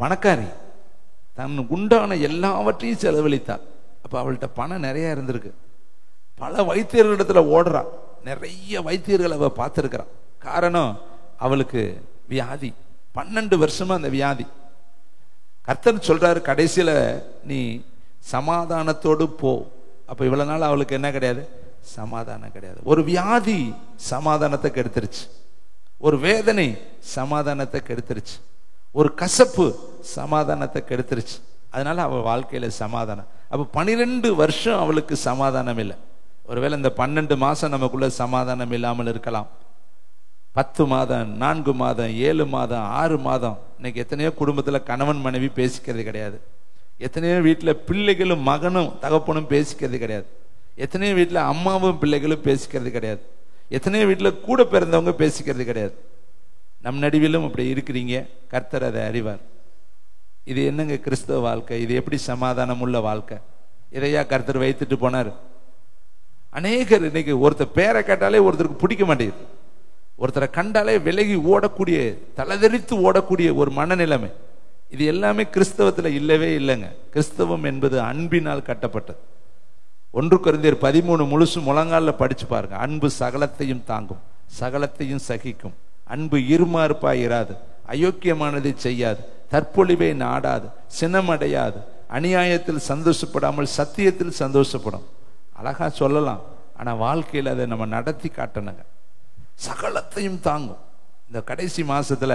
பணக்காரி, தன் உண்டான எல்லாவற்றையும் செலவழித்தாள். அப்ப அவள்கிட்ட பணம் நிறைய இருந்திருக்கு. பல வைத்தியர்களிடத்துல ஓடுறா. நிறைய வைத்தியர்கள் அவ பார்த்திருக்கிறான். காரணம், அவளுக்கு வியாதி. 12 வருஷமா அந்த வியாதி. கர்த்தர் சொல்றாரு, கடைசியில நீ சமாதானத்தோடு போ. அப்ப இவ்வளவு நாள் அவளுக்கு என்ன கிடையாது? சமாதானம் கிடையாது. ஒரு வியாதி சமாதானத்தை கெடுத்துருச்சு, ஒரு வேதனை சமாதானத்தை கெடுத்துருச்சு, ஒரு கசப்பு சமாதானத்தை கெடுத்துருச்சு. அதனால அவள் வாழ்க்கையில சமாதானம். அப்ப 12 வருஷம் அவளுக்கு சமாதானம் இல்லை. ஒருவேளை இந்த 12 மாசம் நமக்குள்ள சமாதானம் இல்லாமல் இருக்கலாம். 10 மாதம், 4 மாதம், 7 மாதம், 6 மாதம். இன்னைக்கு எத்தனையோ குடும்பத்துல கணவன் மனைவி பேசிக்கிறது கிடையாது. எத்தனையோ வீட்டுல பிள்ளைகளும் மகனும் தகப்பனும் பேசிக்கிறது கிடையாது. எத்தனையோ வீட்டுல அம்மாவும் பிள்ளைகளும் பேசிக்கிறது கிடையாது. எத்தனையோ வீட்டுல கூட பிறந்தவங்க பேசிக்கிறது கிடையாது. நம் நடுவிலும் அப்படி இருக்கிறீங்க. கர்த்தர் அதை அறிவார். இது என்னங்க கிறிஸ்தவ வாழ்க்கை? இது எப்படி சமாதானம் உள்ள வாழ்க்கை? இதையா கர்த்தர் வைத்துட்டு போனார்? அநேகர் இன்னைக்கு ஒருத்தர் பேரை கேட்டாலே ஒருத்தருக்கு பிடிக்க மாட்டேங்குது. ஒருத்தரை கண்டாலே விலகி ஓடக்கூடிய, தலைதெறித்து ஓடக்கூடிய ஒரு மனநிலைமை. இது எல்லாமே கிறிஸ்தவத்துல இல்லவே இல்லைங்க. கிறிஸ்தவம் என்பது அன்பினால் கட்டப்பட்டது. 1 கொரிந்தியர் 13 முழுசு முழங்கால படிச்சு பாருங்க. அன்பு சகலத்தையும் தாங்கும், சகலத்தையும் சகிக்கும். அன்பு இருமாறுப்பாய் இராது, அயோக்கியமானதை செய்யாது, தற்பொழிவை நாடாது, சினமடையாது, அநியாயத்தில் சந்தோஷப்படாமல் சத்தியத்தில் சந்தோஷப்படும். அழகா சொல்லலாம், ஆனா வாழ்க்கையில் அதை நம்ம நடத்தி காட்டணுங்க. சகலத்தையும் தாங்கும். இந்த கடைசி மாசத்துல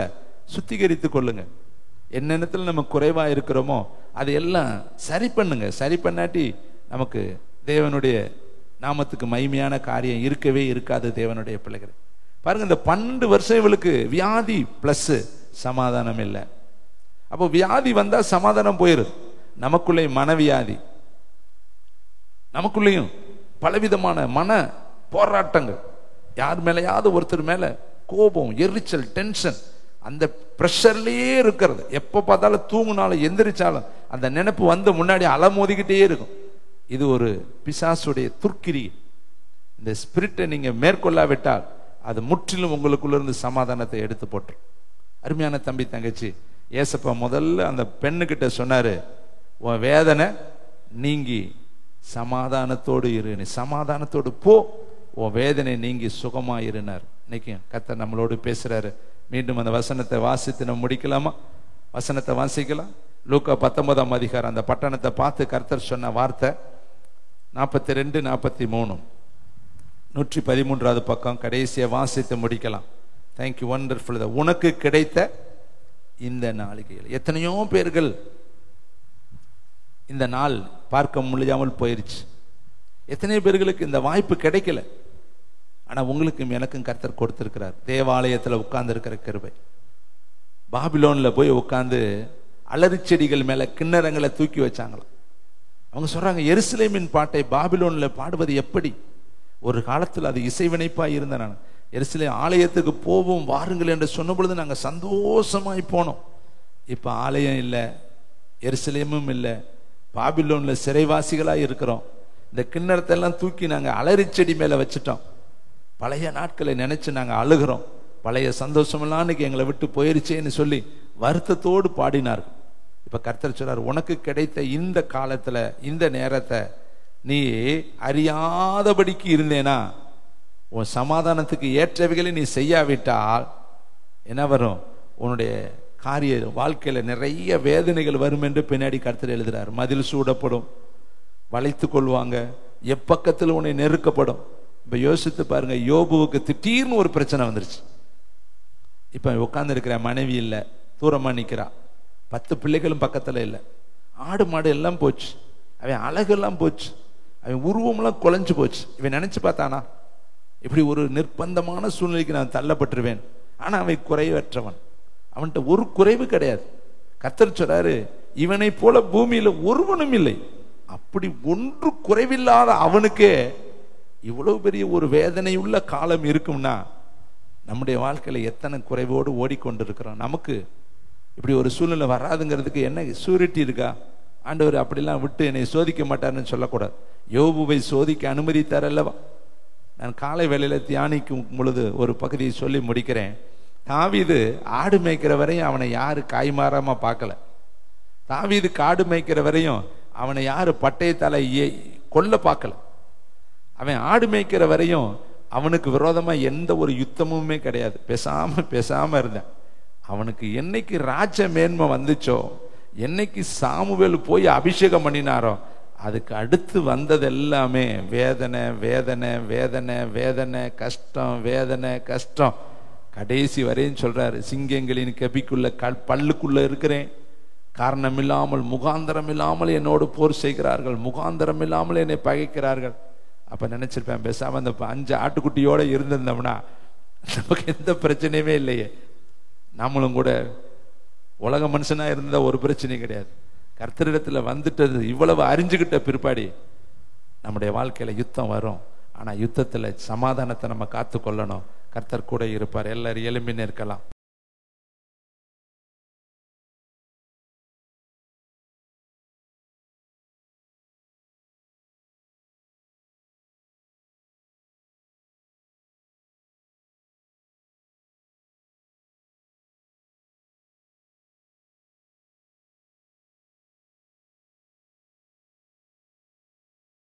சுத்திகரித்து கொள்ளுங்க. என்னென்னத்துல நம்ம குறைவா இருக்கிறோமோ அது எல்லாம் சரி பண்ணுங்க. சரி பண்ணாட்டி நமக்கு தேவனுடைய நாமத்துக்கு மகிமையான காரியம் இருக்கவே இருக்காது. தேவனுடைய பிள்ளைகள் பாருங்க, இந்த 12 வருஷம் இவளுக்கு வியாதி பிளஸ் சமாதானம் இல்லை. அப்போ வியாதி வந்தா சமாதானம் போயிருது. நமக்குள்ளே மனவியாதி, நமக்குள்ளேயும் பலவிதமான மன போராட்டங்கள், யார் மேலேயாவது ஒருத்தர் மேல கோபம், எரிச்சல், டென்ஷன், அந்த பிரஷர்லயே இருக்கிறது. எப்ப பார்த்தாலும் தூங்குனாலும் எந்திரிச்சாலும் அந்த நினைப்பு வந்து முன்னாடி அலமோதிக்கிட்டே இருக்கும். இது ஒரு பிசாசுடைய துர்க்கிரி. இந்த ஸ்பிரிட்டை நீங்க மேற்கொள்ளாவிட்டால் அது முற்றிலும் உங்களுக்குள்ள இருந்து சமாதானத்தை எடுத்து போட்டுரும். அருமையான தம்பி தங்கச்சி, ஏசப்பா முதல்ல அந்த பெண்ணுகிட்ட சொன்னாரு, உன் வேதனை நீங்கி சமாதானத்தோடு இரு, நீ சமாதானத்தோடு போ, உன் வேதனை நீங்கி சுகமா இருந்தார். இன்னைக்கு கர்த்தர் நம்மளோடு பேசுறாரு. மீண்டும் அந்த வசனத்தை வாசித்து நம்ம முடிக்கலாமா? வசனத்தை வாசிக்கலாம். லூக்கா 19ஆம் அதிகாரம், அந்த பட்டணத்தை பார்த்து கர்த்தர் சொன்ன வார்த்தை 42, 43, 113வது பக்கம், கடைசியை வாசித்து முடிக்கலாம். Thank you, wonderful. உனக்கு கிடைத்த இந்த நாளிகையில் எத்தனையோ பேர்கள் இந்த நாள் பார்க்க முடியாமல் போயிருச்சு. எத்தனையோ பேர்களுக்கு இந்த வாய்ப்பு கிடைக்கல. ஆனா உங்களுக்கும் எனக்கும் கர்த்தர் கொடுத்திருக்கிறார். தேவாலயத்துல உட்கார்ந்து இருக்கிற கிருபை. பாபிலோன்ல போய் உட்கார்ந்து அலரி செடிகள் மேல கிண்ணறங்களை தூக்கி வச்சாங்களாம். அவங்க சொல்றாங்க, எருசலேமின் பாட்டை பாபிலோன்ல பாடுவது எப்படி? ஒரு காலத்துல அது இசைவினைப்பா இருந்த நான் எருசலேம் ஆலயத்துக்கு போவோம் வாருங்கள் என்று சொன்ன பொழுது நாங்க சந்தோஷமாய் போனோம். இப்ப ஆலயம் இல்லை, எருசலேமும் இல்லை, பாபிலோன்ல சிறைவாசிகளா இருக்கிறோம். இந்த கிண்ணறத்தை எல்லாம் தூக்கி நாங்க அலரி செடி மேல வச்சுட்டோம். பழைய நாட்களை நினைச்சு நாங்க அழுகிறோம். பழைய சந்தோஷமெல்லாம் இன்னைக்கு எங்களை விட்டு போயிருச்சேன்னு சொல்லி வருத்தத்தோடு பாடினார்கள். இப்ப கர்த்தர் சொல்றார், உனக்கு கிடைத்த இந்த காலத்துல இந்த நேரத்தை நீ அறியாதபடிக்கு இருந்தேனா, உன் சமாதானத்துக்கு ஏற்றவைகளை நீ செய்யாவிட்டால் என்ன வரும்? உன்னுடைய காரிய வாழ்க்கையில நிறைய வேதனைகள் வரும் என்று பின்னாடி கர்த்தர் எழுதுறார். மதில் சூடப்படும், வளைத்து கொள்வாங்க, எப்பக்கத்தில் உன்னை நெருக்கப்படும். இப்ப யோசித்து பாருங்க, யோபுவுக்கு திடீர்னு ஒரு பிரச்சனை வந்துருச்சு. இப்ப உட்கார்ந்து இருக்கிற மனைவி இல்லை, தூரமா நிக்கிறா, 10 பிள்ளைகளும் பக்கத்துல இல்லை, ஆடு மாடு எல்லாம் போச்சு, அவன் அழகெல்லாம் போச்சு, அவன் உருவம்லாம் குலைஞ்சு போச்சு. இவன் நினைச்சு பார்த்தானா இப்படி ஒரு நிர்பந்தமான சூழ்நிலைக்கு நான் தள்ளப்பட்டுருவேன்? ஆனா அவன் குறைவற்றவன், அவன்கிட்ட ஒரு குறைவு கிடையாது. கர்த்தர் சொல்றாரு, இவனை போல பூமியில ஒருவனும் இல்லை. அப்படி ஒன்று குறைவில்லாத அவனுக்கே இவ்வளவு பெரிய ஒரு வேதனை உள்ள காலம் இருக்கும்னா, நம்முடைய வாழ்க்கையில எத்தனை குறைவோடு ஓடிக்கொண்டிருக்கிறோம். நமக்கு இப்படி ஒரு சூழ்நிலை வராதுங்கிறதுக்கு என்ன சூரிட்டி இருக்கா? ஆண்டவர் அப்படிலாம் விட்டு என்னை சோதிக்க மாட்டாருன்னு சொல்லக்கூடாது. யோபுவை சோதிக்க அனுமதித்தார் அல்லவா? நான் காலை வேளையில தியானிக்கும் பொழுது ஒரு பகுதியை சொல்லி முடிக்கிறேன். தாவீது ஆடு மேய்க்கிற வரையும் அவனை யாரு காய்மாறாம பார்க்கல. தாவீது காடு மேய்க்கிற வரையும் அவனை யாரு பட்டயத்தால கொல்ல பார்க்கல. அவன் ஆடு மேய்க்கிற வரையும் அவனுக்கு விரோதமா எந்த ஒரு யுத்தமுமே கிடையாது. பேசாம இருந்தான். அவனுக்கு என்னைக்கு ராஜ மேன்மை வந்துச்சோ, என்னைக்கு சாமுவேல் போய் அபிஷேகம் பண்ணினாரோ, அதுக்கு அடுத்து வந்தது எல்லாமே வேதனை வேதனை வேதனை வேதனை, கஷ்டம் வேதனை கஷ்டம். கடைசி வரையும் சொல்றாரு, சிங்கங்களின் கபிக்குள்ள பல்லுக்குள்ள இருக்கிறேன், காரணம் இல்லாமல் முகாந்தரம் இல்லாமல் என்னோடு போர் செய்கிறார்கள், முகாந்தரம் இல்லாமல் என்னை பகைக்கிறார்கள். அப்ப நினைச்சிருப்பேன், பேசாம அந்த 5 ஆட்டுக்குட்டியோட இருந்திருந்தோம்னா நமக்கு எந்த பிரச்சனையுமே இல்லையே, நம்மளும் கூட உலக மனுஷனா இருந்த ஒரு பிரச்சனையும் கிடையாது. கர்த்தரிடத்துல வந்துட்டது இவ்வளவு அறிஞ்சுக்கிட்ட பிற்பாடி நம்முடைய வாழ்க்கையில யுத்தம் வரும். ஆனா யுத்தத்துல சமாதானத்தை நம்ம காத்து கொள்ளணும். கர்த்தர் கூட இருப்பார். எல்லாரும் எழும்பி நிற்கலாம்.